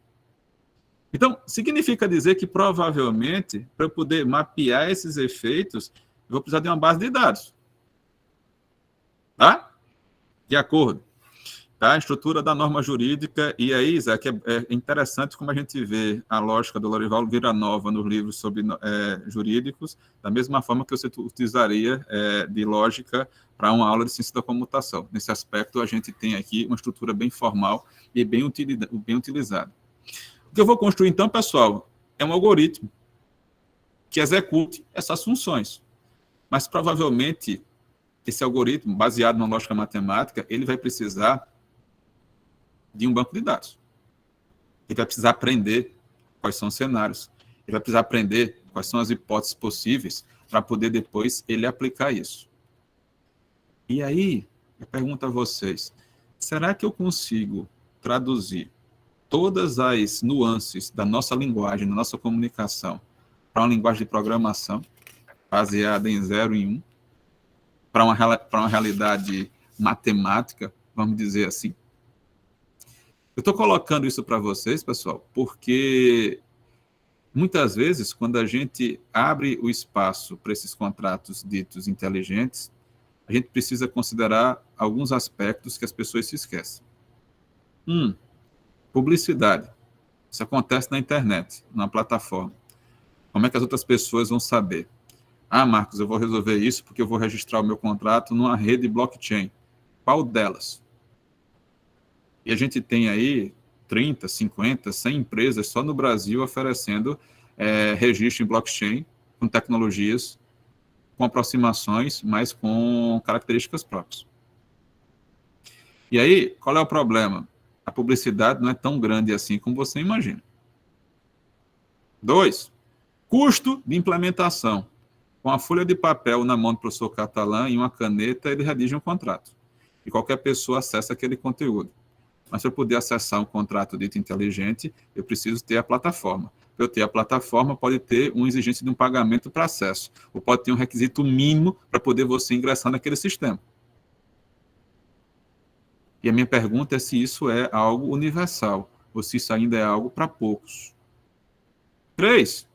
Então, significa dizer que, provavelmente, para eu poder mapear esses efeitos, eu vou precisar de uma base de dados. Tá? De acordo. Tá? A estrutura da norma jurídica. E aí, Isaac, é interessante como a gente vê a lógica do Lorival Viranova nos livros sobre jurídicos, da mesma forma que você utilizaria de lógica para uma aula de ciência da computação. Nesse aspecto, a gente tem aqui uma estrutura bem formal e bem utilizada. O que eu vou construir, então, pessoal, é um algoritmo que execute essas funções. Mas, provavelmente, esse algoritmo, baseado na lógica matemática, ele vai precisar de um banco de dados. Ele vai precisar aprender quais são os cenários. Ele vai precisar aprender quais são as hipóteses possíveis para poder depois ele aplicar isso. E aí, eu pergunto a vocês, será que eu consigo traduzir todas as nuances da nossa linguagem, da nossa comunicação, para uma linguagem de programação, baseada em 0 e 1, para uma realidade matemática, vamos dizer assim? Eu estou colocando isso para vocês, pessoal, porque muitas vezes, quando a gente abre o espaço para esses contratos ditos inteligentes, a gente precisa considerar alguns aspectos que as pessoas se esquecem. Publicidade. Isso acontece na internet, numa plataforma. Como é que as outras pessoas vão saber? Ah, Marcos, eu vou resolver isso porque eu vou registrar o meu contrato numa rede blockchain. Qual delas? E a gente tem aí 30, 50, 100 empresas só no Brasil oferecendo registro em blockchain com tecnologias, com aproximações, mas com características próprias. E aí, qual é o problema? A publicidade não é tão grande assim como você imagina. 2, custo de implementação. Com a folha de papel na mão do professor Catalã e uma caneta, ele redige um contrato. E qualquer pessoa acessa aquele conteúdo. Mas para eu poder acessar um contrato dito inteligente, eu preciso ter a plataforma. Para eu ter a plataforma, pode ter uma exigência de um pagamento para acesso. Ou pode ter um requisito mínimo para poder você ingressar naquele sistema. E a minha pergunta é se isso é algo universal, ou se isso ainda é algo para poucos. 3.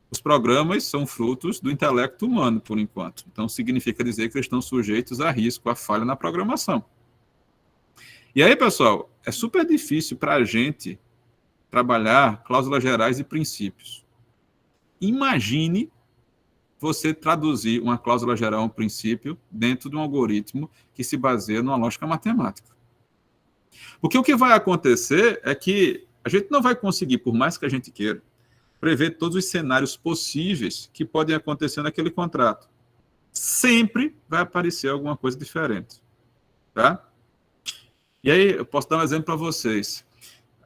Os programas são frutos do intelecto humano, por enquanto. Então, significa dizer que eles estão sujeitos a risco, a falha na programação. E aí, pessoal, é super difícil para a gente trabalhar cláusulas gerais e princípios. Imagine você traduzir uma cláusula geral, um princípio, dentro de um algoritmo que se baseia numa lógica matemática. Porque o que vai acontecer é que a gente não vai conseguir, por mais que a gente queira, prever todos os cenários possíveis que podem acontecer naquele contrato. Sempre vai aparecer alguma coisa diferente. Tá? E aí, eu posso dar um exemplo para vocês.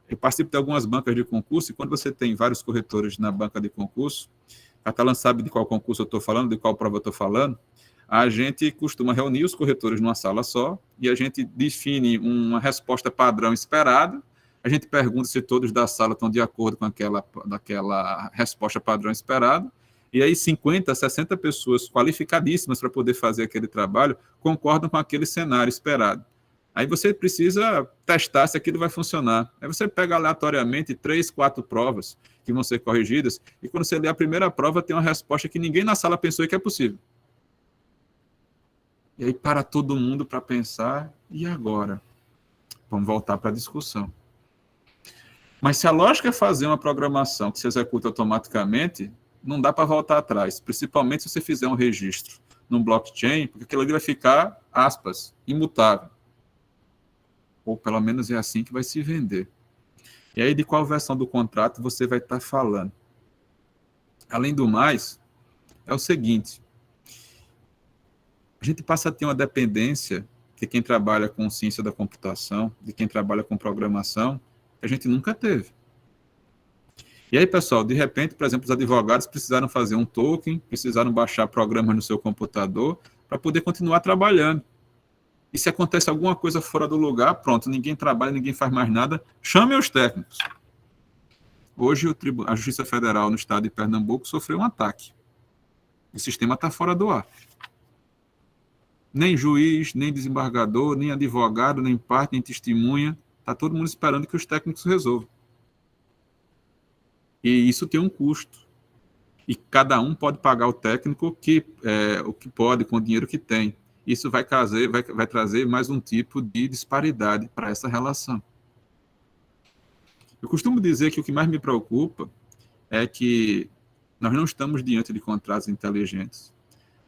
Eu participo de algumas bancas de concurso, e quando você tem vários corretores na banca de concurso, Catalã sabe de qual concurso eu estou falando, de qual prova eu estou falando, a gente costuma reunir os corretores numa sala só, e a gente define uma resposta padrão esperada, a gente pergunta se todos da sala estão de acordo com aquela resposta padrão esperada, e aí 50, 60 pessoas qualificadíssimas para poder fazer aquele trabalho concordam com aquele cenário esperado. Aí você precisa testar se aquilo vai funcionar. Aí você pega aleatoriamente 3, 4 provas que vão ser corrigidas, e quando você lê a primeira prova, tem uma resposta que ninguém na sala pensou que é possível. E aí para todo mundo para pensar, e agora? Vamos voltar para a discussão. Mas se a lógica é fazer uma programação que se executa automaticamente, não dá para voltar atrás, principalmente se você fizer um registro num blockchain, porque aquilo ali vai ficar, aspas, imutável. Ou pelo menos é assim que vai se vender. E aí, de qual versão do contrato você vai estar falando? Além do mais, é o seguinte, a gente passa a ter uma dependência de quem trabalha com ciência da computação, de quem trabalha com programação, que a gente nunca teve. E aí, pessoal, de repente, por exemplo, os advogados precisaram fazer um token, precisaram baixar programas no seu computador para poder continuar trabalhando. E se acontece alguma coisa fora do lugar, pronto, ninguém trabalha, ninguém faz mais nada, chame os técnicos. Hoje, a Justiça Federal no estado de Pernambuco sofreu um ataque. O sistema está fora do ar. Nem juiz, nem desembargador, nem advogado, nem parte, nem testemunha. Está todo mundo esperando que os técnicos resolvam. E isso tem um custo. E cada um pode pagar o técnico o que pode, com o dinheiro que tem. Isso vai trazer mais um tipo de disparidade para essa relação. Eu costumo dizer que o que mais me preocupa é que nós não estamos diante de contratos inteligentes,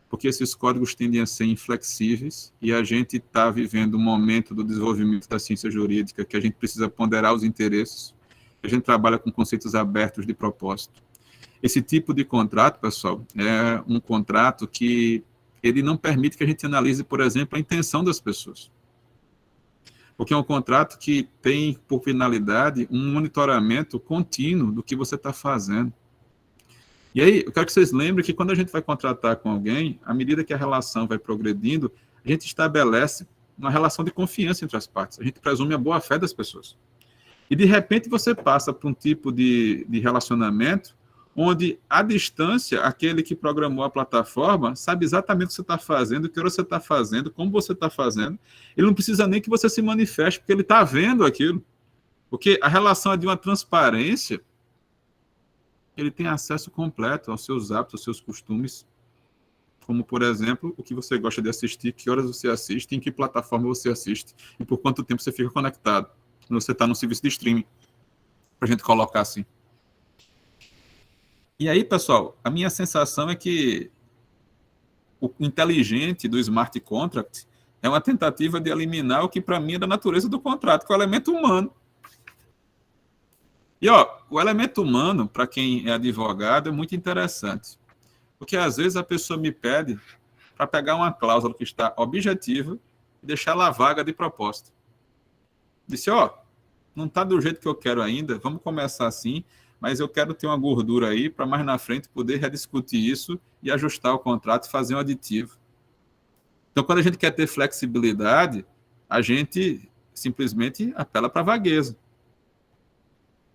porque esses códigos tendem a ser inflexíveis e a gente está vivendo um momento do desenvolvimento da ciência jurídica que a gente precisa ponderar os interesses, a gente trabalha com conceitos abertos de propósito. Esse tipo de contrato, pessoal, é um contrato que ele não permite que a gente analise, por exemplo, a intenção das pessoas. Porque é um contrato que tem por finalidade um monitoramento contínuo do que você está fazendo. E aí, eu quero que vocês lembrem que quando a gente vai contratar com alguém, à medida que a relação vai progredindo, a gente estabelece uma relação de confiança entre as partes. A gente presume a boa-fé das pessoas. E, de repente, você passa para um tipo de relacionamento onde, à distância, aquele que programou a plataforma sabe exatamente o que você está fazendo, o que você está fazendo, como você está fazendo. Ele não precisa nem que você se manifeste, porque ele está vendo aquilo. Porque a relação é de uma transparência, ele tem acesso completo aos seus hábitos, aos seus costumes, como, por exemplo, o que você gosta de assistir, que horas você assiste, em que plataforma você assiste, e por quanto tempo você fica conectado, quando você está no serviço de streaming, para a gente colocar assim. E aí, pessoal, a minha sensação é que o inteligente do smart contract é uma tentativa de eliminar o que, para mim, é da natureza do contrato, que é o elemento humano. E, o elemento humano, para quem é advogado, é muito interessante. Porque, às vezes, a pessoa me pede para pegar uma cláusula que está objetiva e deixar ela vaga de proposta. Disse, não está do jeito que eu quero ainda, vamos começar assim, mas eu quero ter uma gordura aí para mais na frente poder rediscutir isso e ajustar o contrato e fazer um aditivo. Então, quando a gente quer ter flexibilidade, a gente simplesmente apela para a vagueza.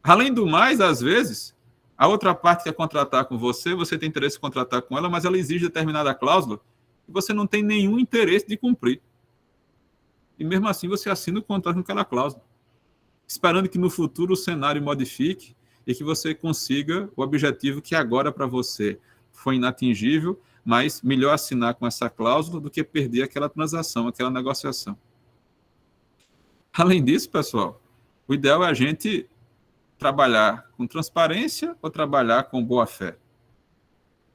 Além do mais, às vezes, a outra parte quer contratar com você, você tem interesse em contratar com ela, mas ela exige determinada cláusula e você não tem nenhum interesse de cumprir. E mesmo assim você assina o contrato com aquela cláusula, esperando que no futuro o cenário modifique e que você consiga o objetivo que agora para você foi inatingível, mas melhor assinar com essa cláusula do que perder aquela transação, aquela negociação. Além disso, pessoal, o ideal é a gente trabalhar com transparência ou trabalhar com boa-fé.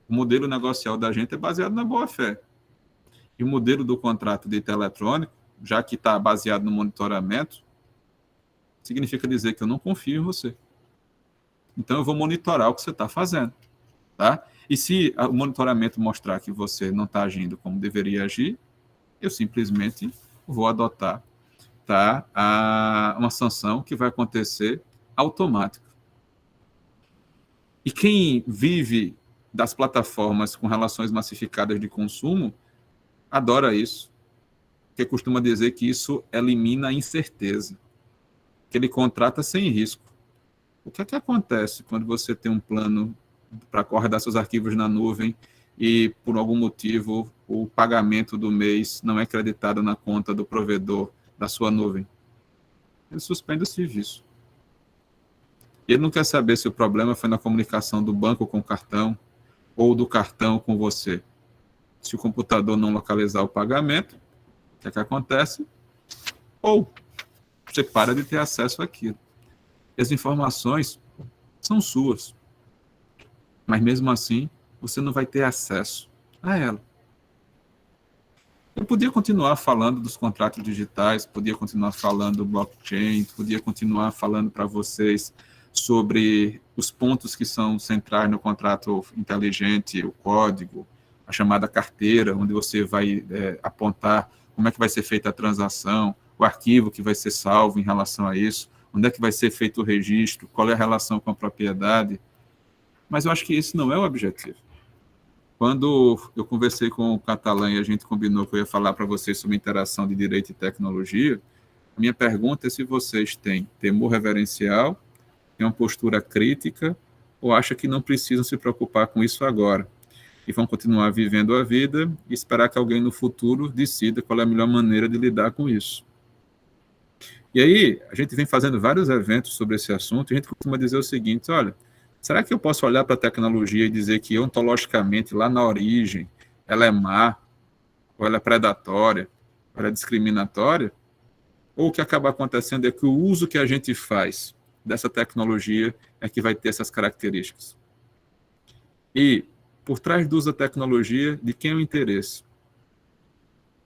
O modelo negocial da gente é baseado na boa-fé. E o modelo do contrato de eletrônico, já que está baseado no monitoramento, significa dizer que eu não confio em você. Então, eu vou monitorar o que você está fazendo. Tá? E se o monitoramento mostrar que você não está agindo como deveria agir, eu simplesmente vou adotar, tá, uma sanção que vai acontecer automática. E quem vive das plataformas com relações massificadas de consumo adora isso, porque costuma dizer que isso elimina a incerteza, que ele contrata sem risco. O que é que acontece quando você tem um plano para guardar seus arquivos na nuvem e, por algum motivo, o pagamento do mês não é creditado na conta do provedor da sua nuvem? Ele suspende o serviço. Ele não quer saber se o problema foi na comunicação do banco com o cartão ou do cartão com você. Se o computador não localizar o pagamento, o que é que acontece? Ou você para de ter acesso àquilo. As informações são suas. Mas mesmo assim, você não vai ter acesso a ela. Eu podia continuar falando dos contratos digitais, podia continuar falando do blockchain, podia continuar falando para vocês sobre os pontos que são centrais no contrato inteligente, o código, a chamada carteira, onde você vai apontar como é que vai ser feita a transação, o arquivo que vai ser salvo em relação a isso, onde é que vai ser feito o registro, qual é a relação com a propriedade. Mas eu acho que esse não é o objetivo. Quando eu conversei com o Catalã e a gente combinou que eu ia falar para vocês sobre interação de direito e tecnologia, a minha pergunta é se vocês têm temor reverencial, têm uma postura crítica, ou acham que não precisam se preocupar com isso agora, e vão continuar vivendo a vida e esperar que alguém no futuro decida qual é a melhor maneira de lidar com isso. E aí, a gente vem fazendo vários eventos sobre esse assunto, e a gente costuma dizer o seguinte, olha, será que eu posso olhar para a tecnologia e dizer que, ontologicamente, lá na origem, ela é má, ou ela é predatória, ou ela é discriminatória? Ou o que acaba acontecendo é que o uso que a gente faz dessa tecnologia é que vai ter essas características. E, por trás do uso da tecnologia, de quem é o interesse?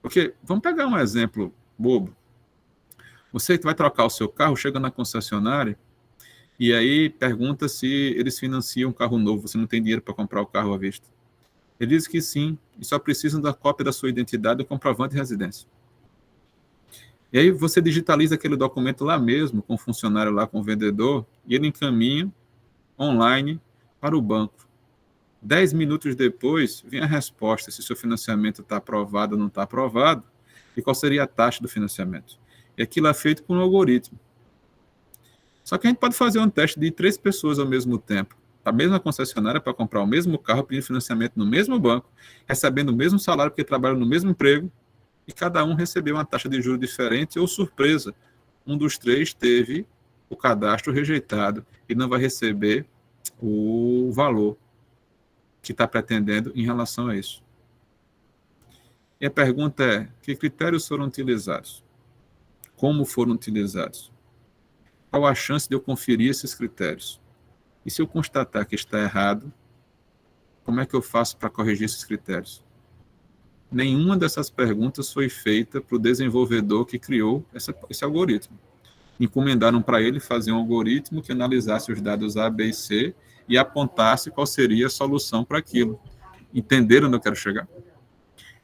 Porque, vamos pegar um exemplo bobo. Você que vai trocar o seu carro, chega na concessionária, e aí pergunta se eles financiam um carro novo, você não tem dinheiro para comprar o carro à vista. Ele diz que sim, e só precisam da cópia da sua identidade e comprovante de residência. E aí você digitaliza aquele documento lá mesmo, com o funcionário lá, com o vendedor, e ele encaminha online para o banco. 10 minutos depois, vem a resposta, se seu financiamento está aprovado ou não está aprovado, e qual seria a taxa do financiamento. E aquilo é feito por um algoritmo. Só que a gente pode fazer um teste de 3 pessoas ao mesmo tempo, a mesma concessionária para comprar o mesmo carro, pedindo financiamento no mesmo banco, recebendo o mesmo salário porque trabalham no mesmo emprego, e cada um recebeu uma taxa de juros diferente, ou surpresa, um dos 3 teve o cadastro rejeitado e não vai receber o valor que está pretendendo em relação a isso. E a pergunta é, que critérios foram utilizados? Como foram utilizados? Qual a chance de eu conferir esses critérios? E se eu constatar que está errado, como é que eu faço para corrigir esses critérios? Nenhuma dessas perguntas foi feita para o desenvolvedor que criou esse algoritmo. Encomendaram para ele fazer um algoritmo que analisasse os dados A, B e C e apontasse qual seria a solução para aquilo. Entenderam onde eu quero chegar?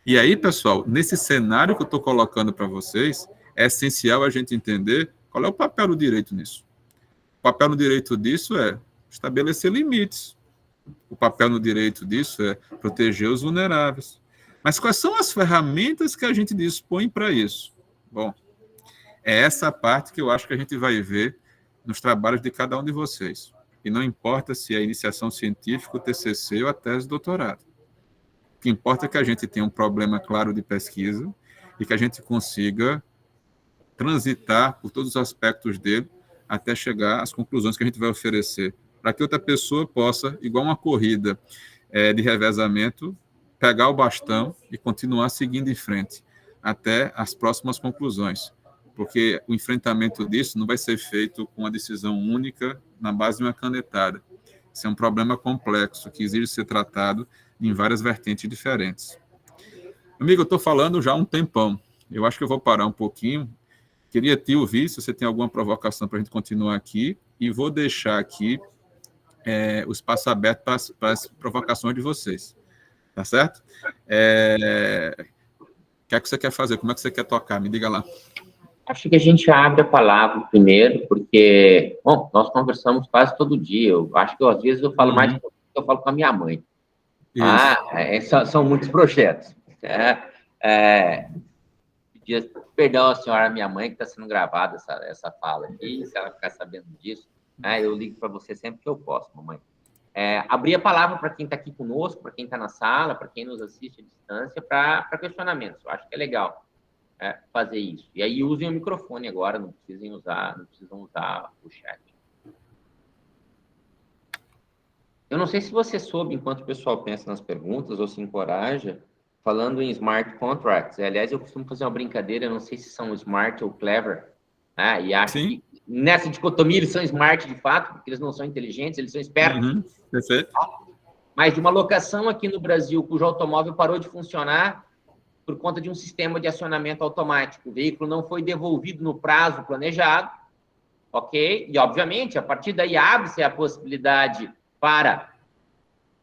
E aí, pessoal, nesse cenário que eu estou colocando para vocês, é essencial a gente entender qual é o papel do direito nisso. O papel no direito disso é estabelecer limites. O papel no direito disso é proteger os vulneráveis. Mas quais são as ferramentas que a gente dispõe para isso? Bom, é essa parte que eu acho que a gente vai ver nos trabalhos de cada um de vocês. E não importa se é iniciação científica, o TCC ou a tese de doutorado. O que importa é que a gente tenha um problema claro de pesquisa e que a gente consiga transitar por todos os aspectos dele até chegar às conclusões que a gente vai oferecer, para que outra pessoa possa, igual uma corrida de revezamento, pegar o bastão e continuar seguindo em frente até as próximas conclusões, porque o enfrentamento disso não vai ser feito com uma decisão única na base de uma canetada. Isso é um problema complexo que exige ser tratado em várias vertentes diferentes. Amigo, eu estou falando já há um tempão. Eu acho que eu vou parar um pouquinho. Queria te ouvir, se você tem alguma provocação para a gente continuar aqui, e vou deixar aqui o espaço aberto para as provocações de vocês. Tá certo? O que é que você quer fazer? Como é que você quer tocar? Me diga lá. Acho que a gente abre a palavra primeiro, porque, bom, nós conversamos quase todo dia. Eu acho que às vezes eu falo mais do que eu falo com a minha mãe. São muitos projetos. Perdão a senhora, minha mãe, que está sendo gravada essa fala aqui, se ela ficar sabendo disso, eu ligo para você sempre que eu posso, mamãe. Abrir a palavra para quem está aqui conosco, para quem está na sala, para quem nos assiste à distância, para questionamentos. Eu acho que é legal fazer isso. E aí usem o microfone agora, não precisam usar o chat. Eu não sei se você soube, enquanto o pessoal pensa nas perguntas ou se encoraja, falando em smart contracts. Aliás, eu costumo fazer uma brincadeira, eu não sei se são smart ou clever, e acho que nessa dicotomia eles são smart de fato, porque eles não são inteligentes, eles são espertos. Perfeito. Mas de uma locação aqui no Brasil, cujo automóvel parou de funcionar por conta de um sistema de acionamento automático. O veículo não foi devolvido no prazo planejado, ok? E, obviamente, a partir daí abre-se a possibilidade para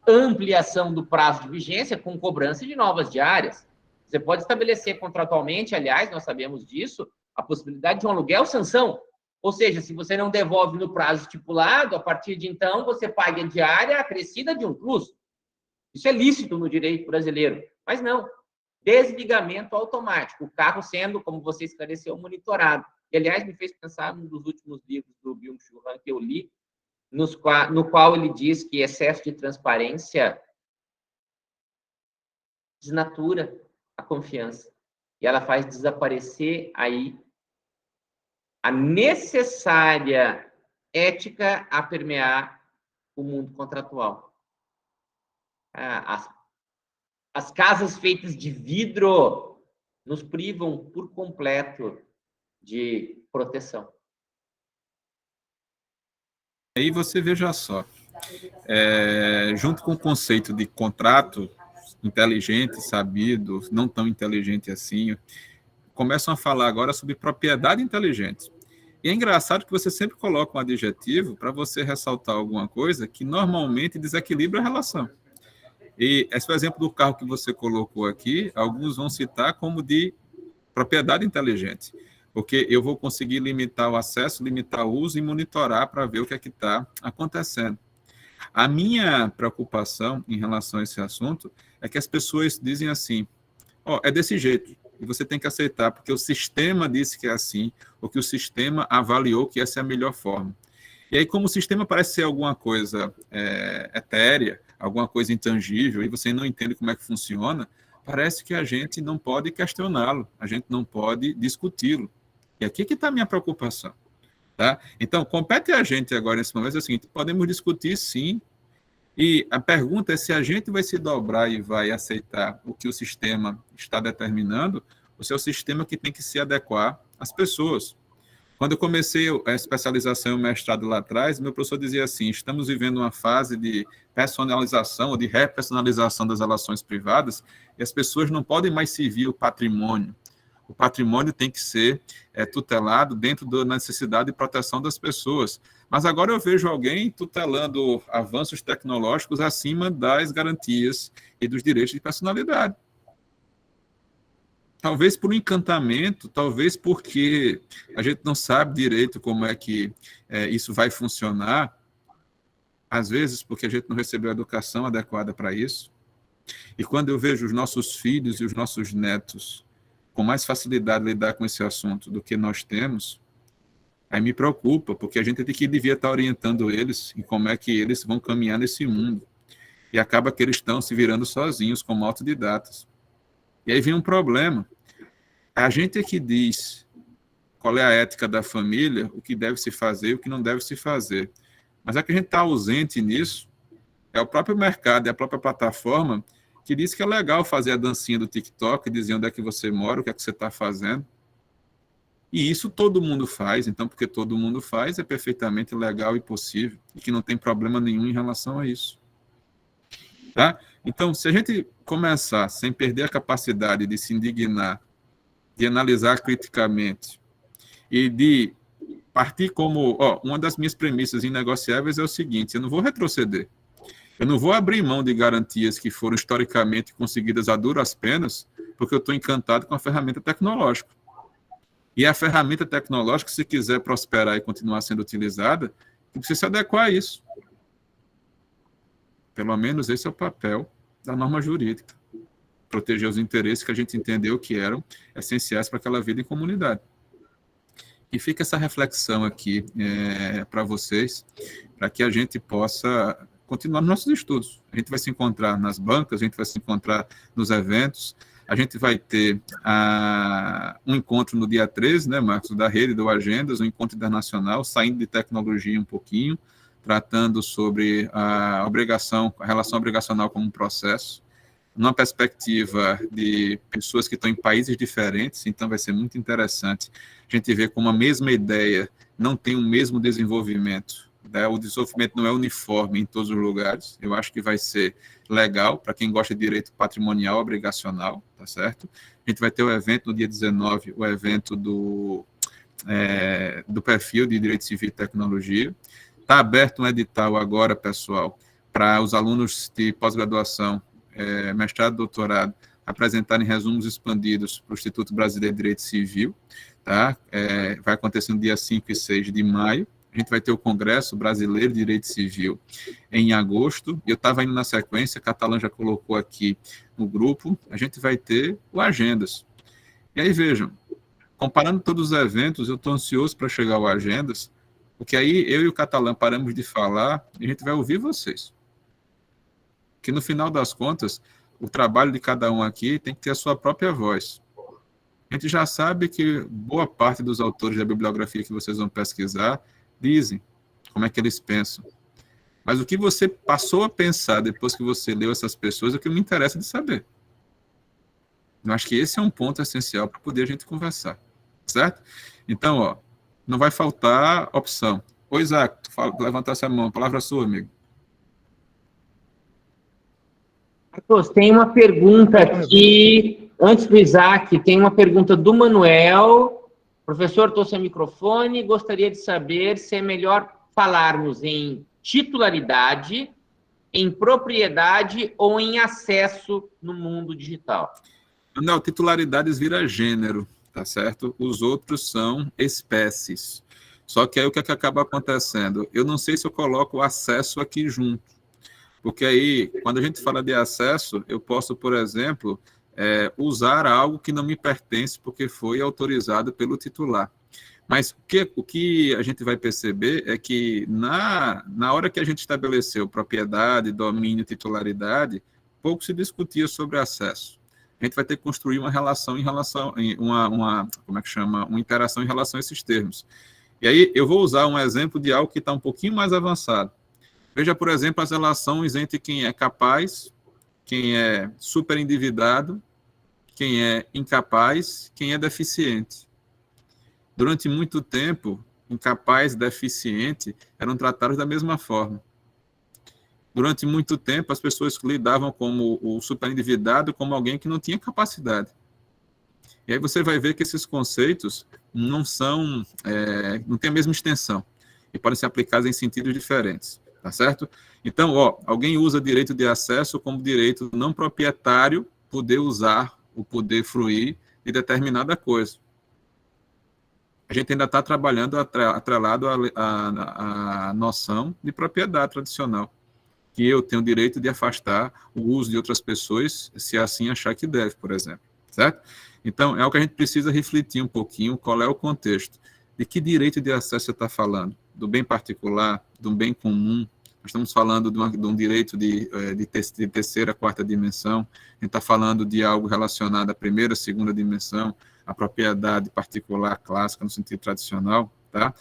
ampliação do prazo de vigência com cobrança de novas diárias. Você pode estabelecer contratualmente, aliás, nós sabemos disso, a possibilidade de um aluguel sanção. Ou seja, se você não devolve no prazo estipulado, a partir de então, você paga a diária acrescida de um plus. Isso é lícito no direito brasileiro. Mas não. Desligamento automático. O carro sendo, como você esclareceu, monitorado. E, aliás, me fez pensar num dos últimos livros do Byung-Chul Han que eu li, no qual ele diz que excesso de transparência desnatura a confiança. E ela faz desaparecer aí a necessária ética a permear o mundo contratual. As casas feitas de vidro nos privam por completo de proteção. Aí você veja só, junto com o conceito de contrato inteligente, sabido, não tão inteligente assim, começam a falar agora sobre propriedade inteligente. E é engraçado que você sempre coloca um adjetivo para você ressaltar alguma coisa que normalmente desequilibra a relação. E esse é o exemplo do carro que você colocou aqui, alguns vão citar como de propriedade inteligente, porque eu vou conseguir limitar o acesso, limitar o uso e monitorar para ver o que é que está acontecendo. A minha preocupação em relação a esse assunto é que as pessoas dizem assim, é desse jeito, e você tem que aceitar, porque o sistema disse que é assim, ou que o sistema avaliou que essa é a melhor forma. E aí, como o sistema parece ser alguma coisa etérea, alguma coisa intangível, e você não entende como é que funciona, parece que a gente não pode questioná-lo, a gente não pode discuti-lo. E aqui que está a minha preocupação. Tá? Então, compete a gente agora, nesse momento, é o seguinte, podemos discutir sim, e a pergunta é se a gente vai se dobrar e vai aceitar o que o sistema está determinando, ou se é o sistema que tem que se adequar às pessoas. Quando eu comecei a especialização e o mestrado lá atrás, meu professor dizia assim, estamos vivendo uma fase de personalização ou de repersonalização das relações privadas e as pessoas não podem mais servir o patrimônio. O patrimônio tem que ser tutelado dentro da necessidade de proteção das pessoas. Mas agora eu vejo alguém tutelando avanços tecnológicos acima das garantias e dos direitos de personalidade. Talvez por um encantamento, talvez porque a gente não sabe direito como é que isso vai funcionar, às vezes porque a gente não recebeu a educação adequada para isso. E quando eu vejo os nossos filhos e os nossos netos com mais facilidade lidar com esse assunto do que nós temos, aí me preocupa, porque a gente tem que devia estar orientando eles em como é que eles vão caminhar nesse mundo. E acaba que eles estão se virando sozinhos, como autodidatas. E aí vem um problema. A gente é que diz qual é a ética da família, o que deve se fazer e o que não deve se fazer. Mas é que a gente está ausente nisso. É o próprio mercado, é a própria plataforma que diz que é legal fazer a dancinha do TikTok, dizer onde é que você mora, o que é que você está fazendo. E isso todo mundo faz, então, porque todo mundo faz, é perfeitamente legal e possível, e que não tem problema nenhum em relação a isso. Tá? Então, se a gente começar sem perder a capacidade de se indignar, de analisar criticamente, e de partir como, uma das minhas premissas inegociáveis é o seguinte, eu não vou retroceder. Eu não vou abrir mão de garantias que foram historicamente conseguidas a duras penas, porque eu estou encantado com a ferramenta tecnológica. E a ferramenta tecnológica, se quiser prosperar e continuar sendo utilizada, precisa se adequar a isso. Pelo menos esse é o papel da norma jurídica. Proteger os interesses que a gente entendeu que eram essenciais para aquela vida em comunidade. E fica essa reflexão aqui para vocês, para que a gente possa continuar nos nossos estudos. A gente vai se encontrar nas bancas, a gente vai se encontrar nos eventos, a gente vai ter um encontro no dia 13, né, Marcos, da rede do Agendas, um encontro internacional, saindo de tecnologia um pouquinho, tratando sobre a relação obrigacional como um processo, numa perspectiva de pessoas que estão em países diferentes, então vai ser muito interessante a gente ver como a mesma ideia não tem o mesmo desenvolvimento né? O desenvolvimento não é uniforme em todos os lugares. Eu acho que vai ser legal para quem gosta de direito patrimonial obrigacional, tá certo? A gente vai ter o evento no dia 19, o evento do perfil de Direito Civil e Tecnologia. Está aberto um edital agora, pessoal, para os alunos de pós-graduação, mestrado, doutorado, apresentarem resumos expandidos para o Instituto Brasileiro de Direito Civil, tá? Vai acontecer no dia 5 e 6 de maio. A gente vai ter o Congresso Brasileiro de Direito Civil em agosto. Eu estava indo na sequência, a Catalã já colocou aqui no grupo, a gente vai ter o Agendas. E aí, vejam, comparando todos os eventos, eu estou ansioso para chegar ao Agendas, porque aí eu e o Catalã paramos de falar e a gente vai ouvir vocês. Que no final das contas, o trabalho de cada um aqui tem que ter a sua própria voz. A gente já sabe que boa parte dos autores da bibliografia que vocês vão pesquisar dizem como é que eles pensam. Mas o que você passou a pensar depois que você leu essas pessoas é o que me interessa de saber. Eu acho que esse é um ponto essencial para poder a gente conversar, certo? Então, ó, não vai faltar opção. Ô, Isaac, tu levantasse a mão, a palavra é sua, amigo. Marcos, tem uma pergunta aqui, antes do Isaac, tem uma pergunta do Manuel. Professor, estou sem microfone, gostaria de saber se é melhor falarmos em titularidade, em propriedade ou em acesso no mundo digital. Não, titularidades vira gênero, tá certo? Os outros são espécies. Só que aí o que acaba acontecendo? Eu não sei se eu coloco o acesso aqui junto. Porque aí, quando a gente fala de acesso, eu posso, por exemplo, usar algo que não me pertence porque foi autorizado pelo titular. Mas o que a gente vai perceber é que na hora que a gente estabeleceu propriedade, domínio, titularidade, pouco se discutia sobre acesso. A gente vai ter que construir uma relação uma interação em relação a esses termos. E aí eu vou usar um exemplo de algo que está um pouquinho mais avançado. Veja, por exemplo, as relações entre quem é capaz, quem é superendividado, quem é incapaz, quem é deficiente. Durante muito tempo, incapaz e deficiente eram tratados da mesma forma. Durante muito tempo, as pessoas lidavam como o superendividado como alguém que não tinha capacidade. E aí você vai ver que esses conceitos não têm a mesma extensão e podem ser aplicados em sentidos diferentes, tá certo? Então, alguém usa direito de acesso como direito não proprietário poder usar o poder fruir de determinada coisa. A gente ainda está trabalhando atrelado à noção de propriedade tradicional, que eu tenho o direito de afastar o uso de outras pessoas, se assim achar que deve, por exemplo, certo? Então, é o que a gente precisa refletir um pouquinho, qual é o contexto. De que direito de acesso você está falando? Do bem particular, do bem comum? Nós estamos falando de um direito de terceira, quarta dimensão, a gente está falando de algo relacionado à primeira, segunda dimensão, à propriedade particular, clássica, no sentido tradicional, tá?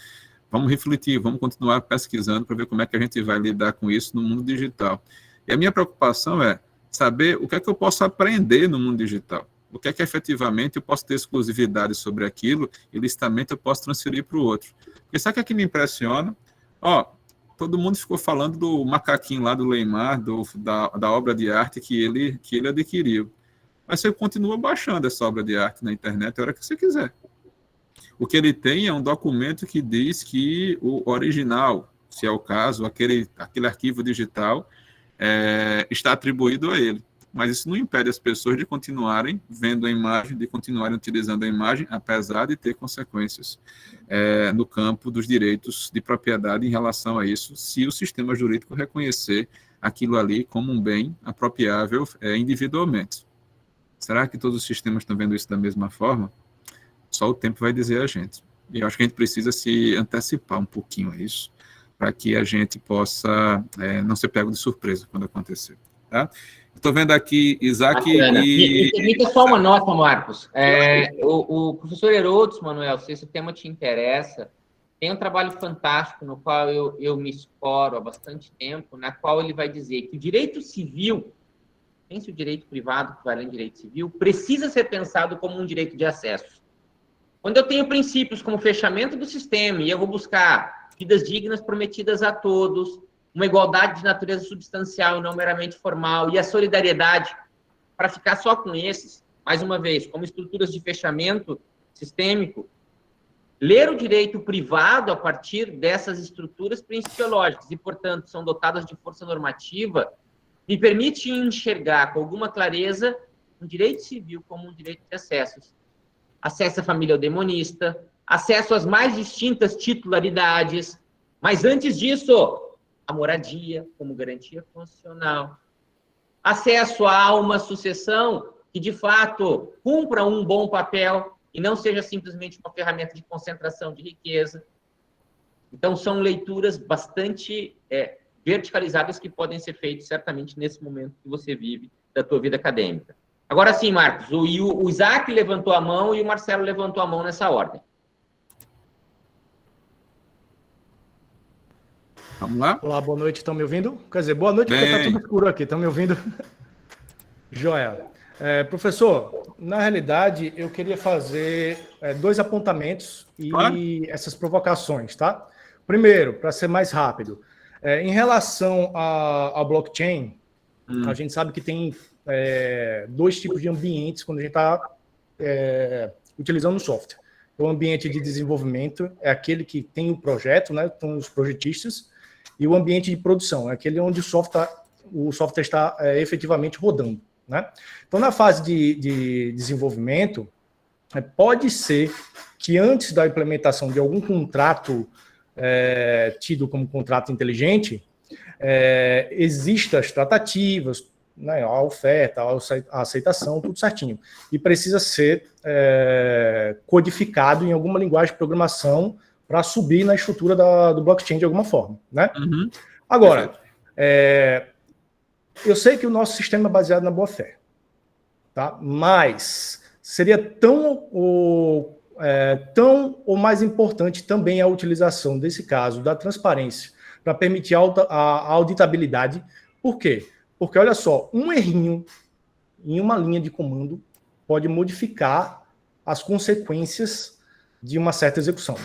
Vamos refletir, vamos continuar pesquisando para ver como é que a gente vai lidar com isso no mundo digital. E a minha preocupação é saber o que é que eu posso aprender no mundo digital. O que é que efetivamente eu posso ter exclusividade sobre aquilo e licitamente eu posso transferir para o outro. Porque sabe o que me impressiona? Todo mundo ficou falando do macaquinho lá do Neymar, da obra de arte que ele adquiriu. Mas você continua baixando essa obra de arte na internet a hora que você quiser. O que ele tem é um documento que diz que o original, se é o caso, aquele arquivo digital, está atribuído a ele. Mas isso não impede as pessoas de continuarem vendo a imagem, de continuarem utilizando a imagem, apesar de ter consequências no campo dos direitos de propriedade em relação a isso, se o sistema jurídico reconhecer aquilo ali como um bem apropriável individualmente. Será que todos os sistemas estão vendo isso da mesma forma? Só o tempo vai dizer a gente. E eu acho que a gente precisa se antecipar um pouquinho a isso, para que a gente possa não ser pego de surpresa quando acontecer. Tá? Estou vendo aqui Isaac Me permita só uma nota, Marcos. O professor Herodes, Manuel, se esse tema te interessa, tem um trabalho fantástico no qual eu me escoro há bastante tempo, na qual ele vai dizer que o direito civil, pense o direito privado, que vai além do direito civil, precisa ser pensado como um direito de acesso. Quando eu tenho princípios como fechamento do sistema e eu vou buscar vidas dignas prometidas a todos, uma igualdade de natureza substancial e não meramente formal, e a solidariedade, para ficar só com esses, mais uma vez, como estruturas de fechamento sistêmico, ler o direito privado a partir dessas estruturas principiológicas e, portanto, são dotadas de força normativa, me permite enxergar com alguma clareza um direito civil como um direito de acessos. Acesso à família eudemonista, acesso às mais distintas titularidades, mas antes disso, a moradia como garantia constitucional, acesso a uma sucessão que, de fato, cumpra um bom papel e não seja simplesmente uma ferramenta de concentração de riqueza. Então, são leituras bastante verticalizadas que podem ser feitas, certamente, nesse momento que você vive da tua vida acadêmica. Agora sim, Marcos, o Isaac levantou a mão e o Marcelo levantou a mão nessa ordem. Vamos lá? Olá, boa noite, estão me ouvindo? Quer dizer, boa noite, porque está tudo escuro aqui, estão me ouvindo? Joia. Professor, na realidade, eu queria fazer 2 apontamentos e essas provocações, tá? Primeiro, para ser mais rápido, em relação ao blockchain, a gente sabe que tem 2 tipos de ambientes quando a gente está utilizando o software. O ambiente de desenvolvimento é aquele que tem o projeto, né, com os projetistas, e o ambiente de produção é aquele onde o software está efetivamente rodando, né? Então, na fase de desenvolvimento, pode ser que antes da implementação de algum contrato tido como contrato inteligente, existam as tratativas, né, a oferta, a aceitação, tudo certinho. E precisa ser codificado em alguma linguagem de programação para subir na estrutura do blockchain de alguma forma, né? Uhum. Agora, eu sei que o nosso sistema é baseado na boa-fé, tá? Mas seria tão ou mais importante também a utilização desse caso da transparência para permitir a auditabilidade. Por quê? Porque, olha só, um errinho em uma linha de comando pode modificar as consequências de uma certa execução.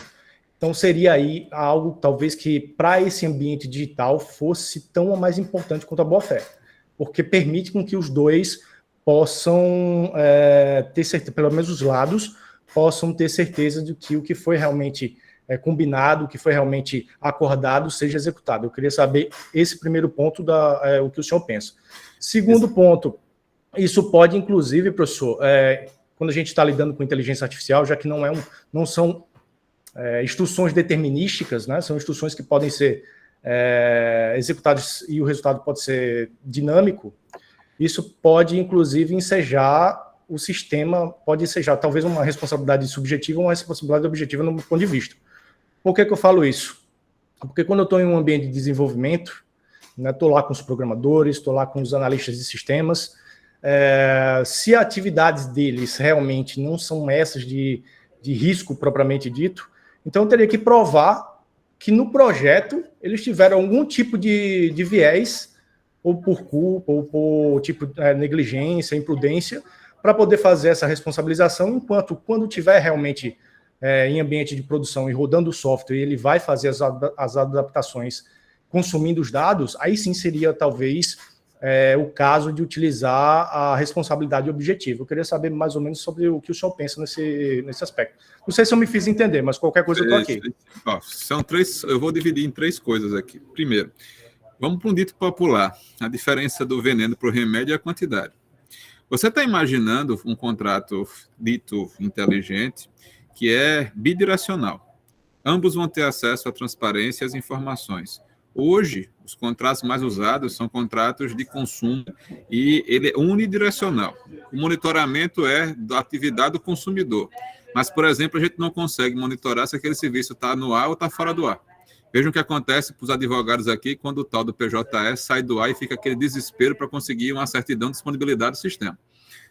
Então, seria aí algo, talvez, que para esse ambiente digital fosse tão ou mais importante quanto a boa-fé, porque permite com que os dois possam ter certeza, pelo menos os lados, possam ter certeza de que o que foi realmente combinado, o que foi realmente acordado, seja executado. Eu queria saber esse primeiro ponto, o que o senhor pensa. Segundo ponto, isso pode, inclusive, professor, quando a gente está lidando com inteligência artificial, já que não são instruções determinísticas, né? São instruções que podem ser executadas e o resultado pode ser dinâmico, isso pode, inclusive, ensejar o sistema, pode ensejar talvez uma responsabilidade subjetiva ou uma responsabilidade objetiva no meu ponto de vista. Por que eu falo isso? Porque quando eu estou em um ambiente de desenvolvimento, estou lá com os programadores, estou lá com os analistas de sistemas, se atividades deles realmente não são essas de risco propriamente dito, então eu teria que provar que no projeto eles tiveram algum tipo de viés, ou por culpa, ou por tipo negligência, imprudência, para poder fazer essa responsabilização, enquanto quando tiver realmente em ambiente de produção e rodando o software, ele vai fazer as adaptações consumindo os dados, aí sim seria talvez o caso de utilizar a responsabilidade objetiva. Eu queria saber mais ou menos sobre o que o senhor pensa nesse aspecto. Não sei se eu me fiz entender, mas qualquer coisa eu estou aqui. São 3, eu vou dividir em 3 coisas aqui. Primeiro, vamos para um dito popular. A diferença do veneno para o remédio é a quantidade. Você está imaginando um contrato dito inteligente que é bidirecional. Ambos vão ter acesso à transparência e às informações. Hoje, os contratos mais usados são contratos de consumo e ele é unidirecional. O monitoramento é da atividade do consumidor. Mas, por exemplo, a gente não consegue monitorar se aquele serviço está no ar ou está fora do ar. Vejam o que acontece para os advogados aqui quando o tal do PJE sai do ar e fica aquele desespero para conseguir uma certidão de disponibilidade do sistema.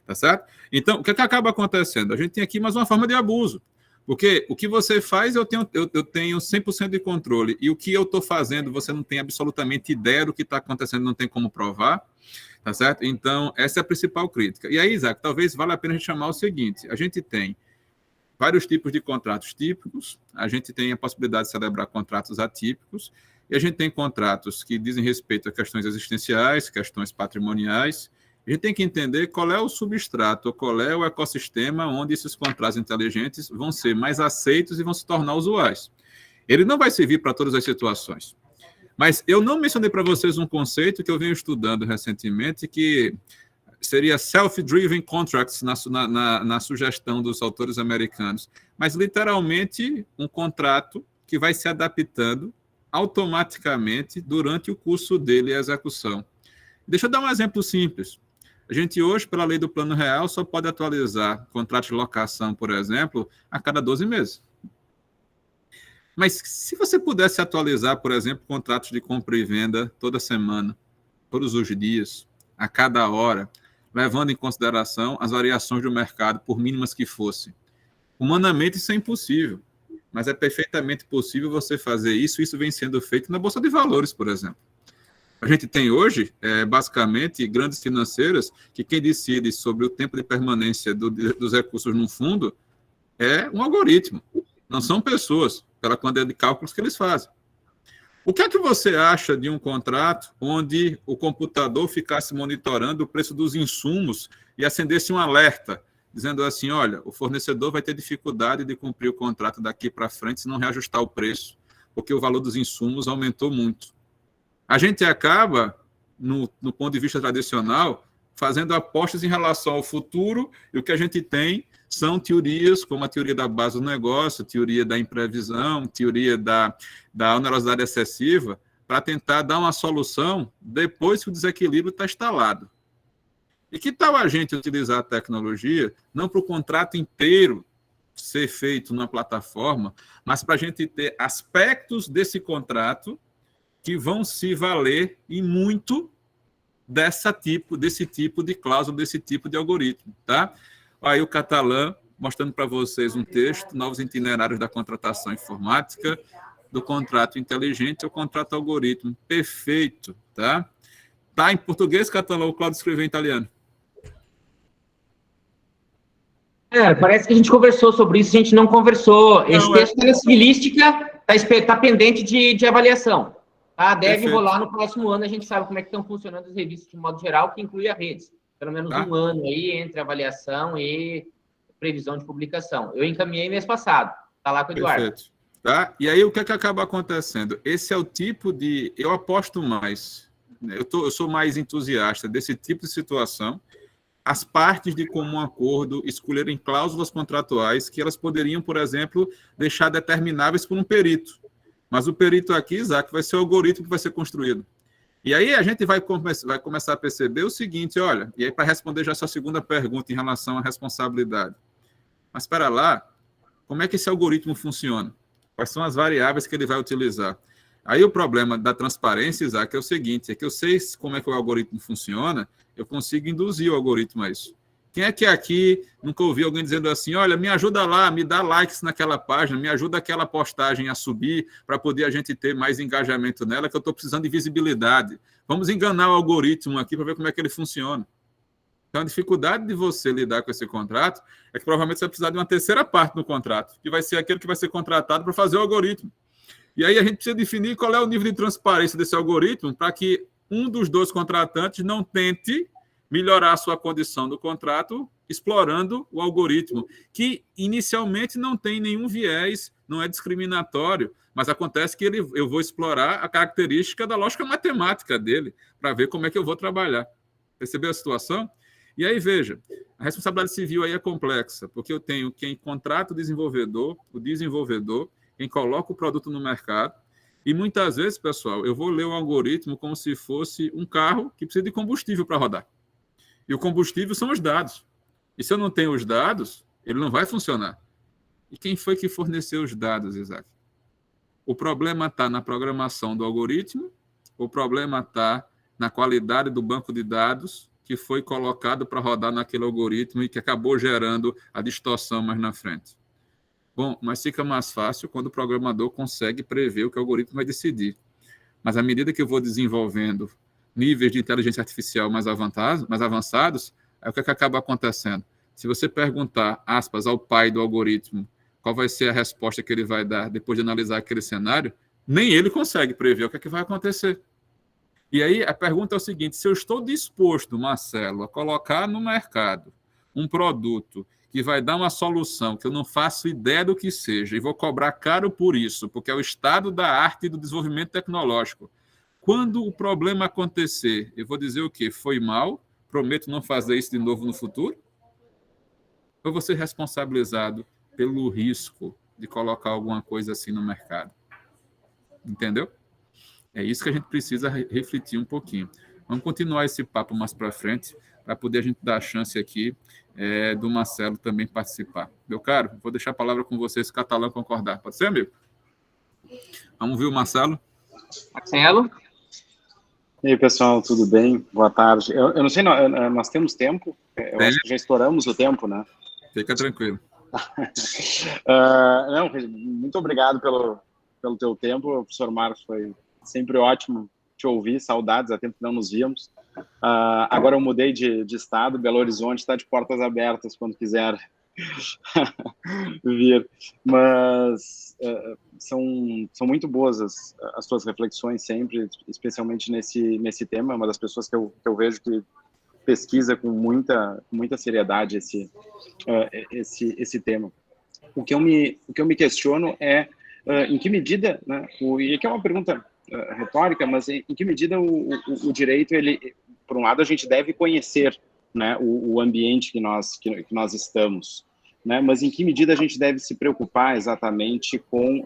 Tá certo? Então, o que acaba acontecendo? A gente tem aqui mais uma forma de abuso. Porque o que você faz, eu tenho 100% de controle. E o que eu estou fazendo, você não tem absolutamente ideia do que está acontecendo, não tem como provar. Tá certo? Então, essa é a principal crítica. E aí, Isaac, talvez valha a pena a gente chamar o seguinte. A gente tem vários tipos de contratos típicos, a gente tem a possibilidade de celebrar contratos atípicos, e a gente tem contratos que dizem respeito a questões existenciais, questões patrimoniais. A gente tem que entender qual é o substrato, qual é o ecossistema onde esses contratos inteligentes vão ser mais aceitos e vão se tornar usuais. Ele não vai servir para todas as situações. Mas eu não mencionei para vocês um conceito que eu venho estudando recentemente, que seria self-driven contracts na sugestão dos autores americanos. Mas, literalmente, um contrato que vai se adaptando automaticamente durante o curso dele e a execução. Deixa eu dar um exemplo simples. A gente hoje, pela lei do Plano Real, só pode atualizar contratos de locação, por exemplo, a cada 12 meses. Mas se você pudesse atualizar, por exemplo, contratos de compra e venda toda semana, todos os dias, a cada hora, levando em consideração as variações do mercado, por mínimas que fossem. Humanamente, isso é impossível, mas é perfeitamente possível você fazer isso. Isso vem sendo feito na Bolsa de Valores, por exemplo. A gente tem hoje, basicamente, grandes financeiras que quem decide sobre o tempo de permanência dos recursos num fundo é um algoritmo, não são pessoas, pela quantidade de cálculos que eles fazem. O que é que você acha de um contrato onde o computador ficasse monitorando o preço dos insumos e acendesse um alerta, dizendo assim, olha, o fornecedor vai ter dificuldade de cumprir o contrato daqui para frente se não reajustar o preço, porque o valor dos insumos aumentou muito. A gente acaba, no ponto de vista tradicional, fazendo apostas em relação ao futuro, e o que a gente tem são teorias, como a teoria da base do negócio, teoria da imprevisão, teoria da onerosidade excessiva, para tentar dar uma solução depois que o desequilíbrio está instalado. E que tal a gente utilizar a tecnologia, não para o contrato inteiro ser feito numa plataforma, mas para a gente ter aspectos desse contrato que vão se valer em muito desse tipo de cláusula, desse tipo de algoritmo, tá? Aí o Catalã mostrando para vocês um texto, novos itinerários da contratação informática, do contrato inteligente ao contrato algoritmo. Perfeito, tá? Tá em português, Catalã, o Cláudio escreveu em italiano. Parece que a gente conversou sobre isso, a gente não conversou. Esse texto da civilística está pendente de avaliação. Tá? Deve rolar no próximo ano, a gente sabe como é que estão funcionando as revistas de modo geral, que inclui a redes. Pelo menos um ano aí entre avaliação e previsão de publicação. Eu encaminhei mês passado, está lá com o Eduardo. Perfeito. Tá? E aí o que é que acaba acontecendo? Esse é o tipo de... Eu aposto mais, eu sou mais entusiasta desse tipo de situação, as partes de comum acordo escolherem cláusulas contratuais que elas poderiam, por exemplo, deixar determináveis por um perito. Mas o perito aqui, Isaac, vai ser o algoritmo que vai ser construído. E aí a gente vai começar a perceber o seguinte, olha, e aí para responder já a sua segunda pergunta em relação à responsabilidade. Mas espera lá, como é que esse algoritmo funciona? Quais são as variáveis que ele vai utilizar? Aí o problema da transparência, Isaac, é o seguinte, é que eu sei como é que o algoritmo funciona, eu consigo induzir o algoritmo a isso. Quem é que aqui nunca ouviu alguém dizendo assim, olha, me ajuda lá, me dá likes naquela página, me ajuda aquela postagem a subir para poder a gente ter mais engajamento nela, que eu estou precisando de visibilidade. Vamos enganar o algoritmo aqui para ver como é que ele funciona. Então, a dificuldade de você lidar com esse contrato é que provavelmente você vai precisar de uma terceira parte no contrato, que vai ser aquele que vai ser contratado para fazer o algoritmo. E aí a gente precisa definir qual é o nível de transparência desse algoritmo para que um dos dois contratantes não tente melhorar a sua condição do contrato explorando o algoritmo, que inicialmente não tem nenhum viés, não é discriminatório, mas acontece que eu vou explorar a característica da lógica matemática dele para ver como é que eu vou trabalhar. Percebeu a situação? E aí, veja, a responsabilidade civil aí é complexa, porque eu tenho quem contrata o desenvolvedor, quem coloca o produto no mercado, e muitas vezes, pessoal, eu vou ler o algoritmo como se fosse um carro que precisa de combustível para rodar. E o combustível são os dados. E se eu não tenho os dados, ele não vai funcionar. E quem foi que forneceu os dados, Isaac? O problema está na programação do algoritmo, o problema está na qualidade do banco de dados que foi colocado para rodar naquele algoritmo e que acabou gerando a distorção mais na frente. Bom, mas fica mais fácil quando o programador consegue prever o que o algoritmo vai decidir. Mas à medida que eu vou desenvolvendo níveis de inteligência artificial mais avançados, é o que acaba acontecendo. Se você perguntar, aspas, ao pai do algoritmo qual vai ser a resposta que ele vai dar depois de analisar aquele cenário, nem ele consegue prever o que é que vai acontecer. E aí a pergunta é o seguinte: se eu estou disposto, Marcelo, a colocar no mercado um produto que vai dar uma solução que eu não faço ideia do que seja e vou cobrar caro por isso, porque é o estado da arte e do desenvolvimento tecnológico, quando o problema acontecer, eu vou dizer o quê? Foi mal, prometo não fazer isso de novo no futuro? Ou vou ser responsabilizado pelo risco de colocar alguma coisa assim no mercado? Entendeu? É isso que a gente precisa refletir um pouquinho. Vamos continuar esse papo mais para frente, para poder a gente dar a chance aqui do Marcelo também participar. Meu caro, vou deixar a palavra com você, se o Catalã concordar. Pode ser, amigo? Vamos ver o Marcelo? Marcelo? E aí, pessoal, tudo bem? Boa tarde. Eu não sei, nós temos tempo? Eu acho que já estouramos o tempo, né? Fica tranquilo. Não, muito obrigado pelo teu tempo, professor Marcos. Foi sempre ótimo te ouvir, saudades, há tempo que não nos víamos. Agora eu mudei de estado, Belo Horizonte está de portas abertas quando quiser vir. Mas são muito boas as tuas reflexões sempre, especialmente nesse tema. Uma das pessoas que eu vejo que pesquisa com muita seriedade esse tema. O que eu me questiono é em que medida, né, e aqui é uma pergunta retórica, mas em que medida o direito, ele, por um lado, a gente deve conhecer, né, o ambiente que nós estamos, né, mas em que medida a gente deve se preocupar exatamente com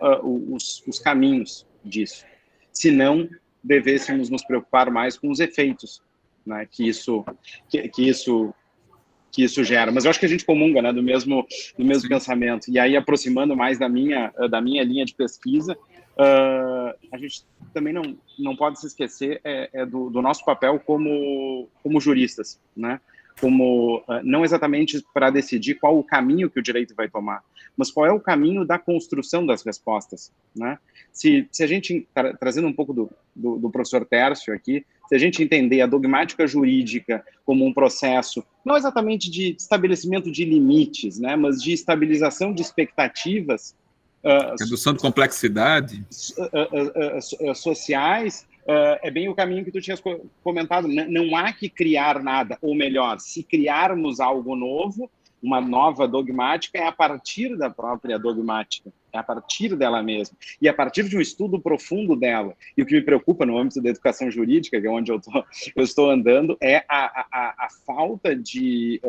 os caminhos disso, se não devêssemos nos preocupar mais com os efeitos, né, que isso gera. Mas eu acho que a gente comunga, né, do mesmo pensamento. E aí, aproximando mais da minha linha de pesquisa, a gente também não pode se esquecer do nosso papel como juristas, né? Como não exatamente para decidir qual o caminho que o direito vai tomar, mas qual é o caminho da construção das respostas, né? Se a gente, trazendo um pouco do professor Tércio aqui, se a gente entender a dogmática jurídica como um processo, não exatamente de estabelecimento de limites, né, mas de estabilização de expectativas, redução de complexidade sociais, é bem o caminho que tu tinhas comentado. Não há que criar nada, ou melhor, se criarmos algo novo, uma nova dogmática, é a partir da própria dogmática, é a partir dela mesma, e a partir de um estudo profundo dela. E o que me preocupa no âmbito da educação jurídica, que é onde eu estou andando, é a falta de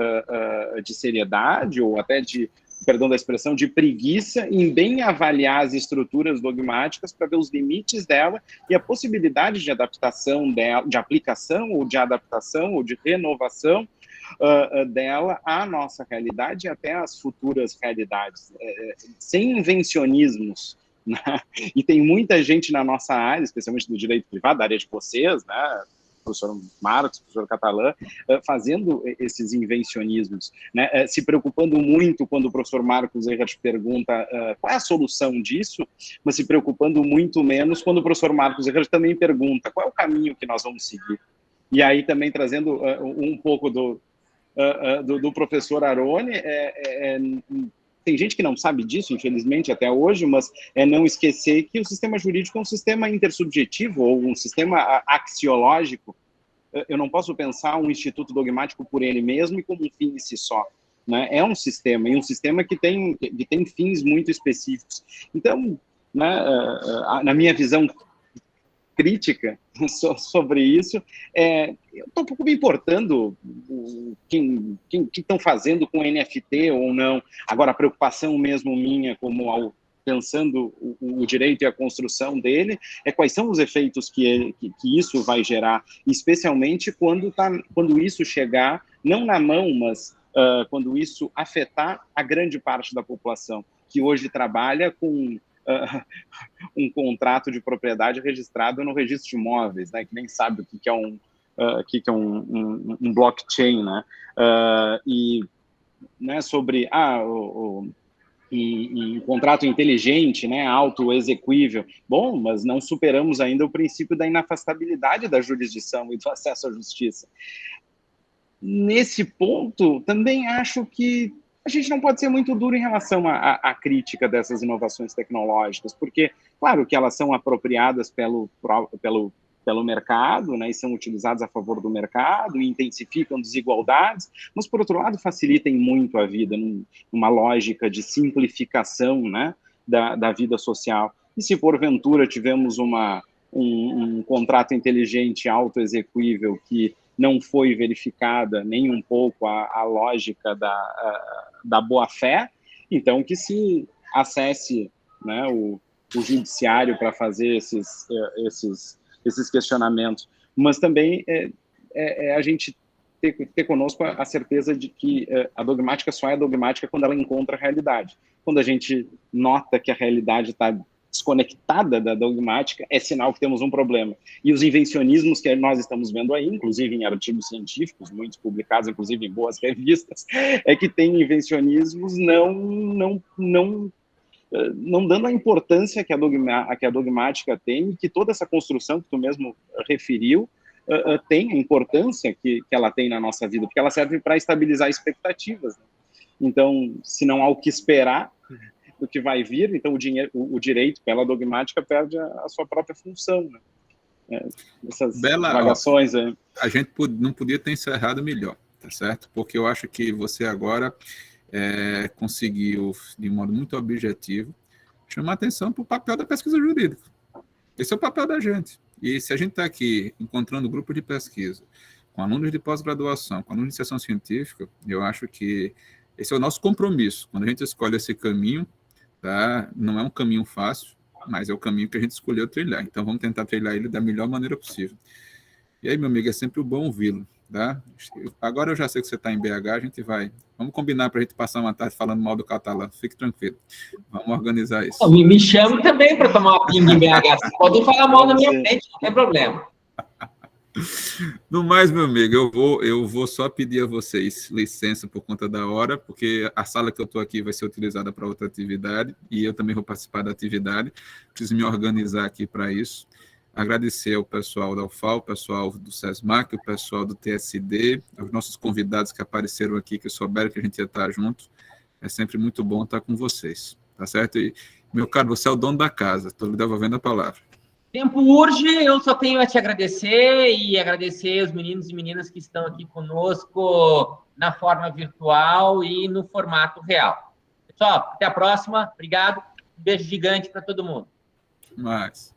seriedade, ou até de, perdão da expressão, de preguiça em bem avaliar as estruturas dogmáticas para ver os limites dela e a possibilidade de adaptação dela, de aplicação ou de adaptação ou de renovação dela à nossa realidade e até às futuras realidades, sem invencionismos, né? E tem muita gente na nossa área, especialmente do direito privado, da área de vocês, né? Professor Marcos, professor Catalã, fazendo esses invencionismos, né? Se preocupando muito quando o professor Marcos Erhard pergunta qual é a solução disso, mas se preocupando muito menos quando o professor Marcos Erhard também pergunta qual é o caminho que nós vamos seguir. E aí também trazendo um pouco do professor Arone, tem gente que não sabe disso, infelizmente, até hoje, mas não esquecer que o sistema jurídico é um sistema intersubjetivo ou um sistema axiológico. Eu não posso pensar um instituto dogmático por ele mesmo e como um fim em si só, né? É um sistema, e um sistema que tem fins muito específicos. Então, né, na minha visão crítica sobre isso, eu estou um pouco me importando quem estão fazendo com NFT ou não. Agora, a preocupação mesmo minha, como pensando o direito e a construção dele, é quais são os efeitos que isso vai gerar, especialmente quando isso chegar, não na mão, mas quando isso afetar a grande parte da população, que hoje trabalha com um contrato de propriedade registrado no registro de imóveis, né, que nem sabe o que é um blockchain, né, e né, sobre um contrato inteligente, né, auto-exequível. Bom, mas não superamos ainda o princípio da inafastabilidade da jurisdição e do acesso à justiça. nesse ponto, também acho que a gente não pode ser muito duro em relação à crítica dessas inovações tecnológicas, porque, claro, que elas são apropriadas pelo mercado, né, e são utilizadas a favor do mercado, e intensificam desigualdades, mas, por outro lado, facilitam muito a vida, numa lógica de simplificação, né, da vida social. E se, porventura, tivemos um contrato inteligente, autoexecuível, que não foi verificada nem um pouco a lógica da boa-fé, então que se acesse, né, o judiciário para fazer esses questionamentos. Mas também a gente ter conosco a certeza de que a dogmática só é dogmática quando ela encontra a realidade. Quando a gente nota que a realidade está desconectada da dogmática, é sinal que temos um problema. E os invencionismos que nós estamos vendo aí, inclusive em artigos científicos, muitos publicados, inclusive em boas revistas, é que tem invencionismos não dando a importância que a dogmática tem, e que toda essa construção que tu mesmo referiu tem a importância que ela tem na nossa vida, porque ela serve para estabilizar expectativas, né? Então, se não há o que esperar do que vai vir, então o direito, pela dogmática, perde a sua própria função, né? Essas divagações. A gente não podia ter encerrado melhor, tá certo? Porque eu acho que você agora conseguiu, de modo muito objetivo, chamar atenção para o papel da pesquisa jurídica. Esse é o papel da gente. E se a gente está aqui encontrando grupo de pesquisa, com alunos de pós-graduação, com alunos de iniciação científica, eu acho que esse é o nosso compromisso. Quando a gente escolhe esse caminho, tá? Não é um caminho fácil, mas é o caminho que a gente escolheu trilhar. Então, vamos tentar trilhar ele da melhor maneira possível. E aí, meu amigo, é sempre bom ouvi-lo, tá? Agora eu já sei que você está em BH, a gente vai... Vamos combinar para a gente passar uma tarde falando mal do catalã. Fique tranquilo. Vamos organizar isso. Me chame também para tomar uma pinga em BH. Vocês podem falar mal na minha frente, não tem problema. No mais, meu amigo, eu vou só pedir a vocês licença por conta da hora, porque a sala que eu estou aqui vai ser utilizada para outra atividade, e eu também vou participar da atividade. Preciso me organizar aqui para isso. Agradecer ao pessoal da UFAL, o pessoal do SESMAC, o pessoal do TSD, aos nossos convidados que apareceram aqui, que souberam que a gente ia estar junto. É sempre muito bom estar com vocês, tá certo? E, meu caro, você é o dono da casa, estou lhe devolvendo a palavra. Tempo urge, eu só tenho a te agradecer e agradecer os meninos e meninas que estão aqui conosco na forma virtual e no formato real. Pessoal, até a próxima. Obrigado. Um beijo gigante para todo mundo. Mais.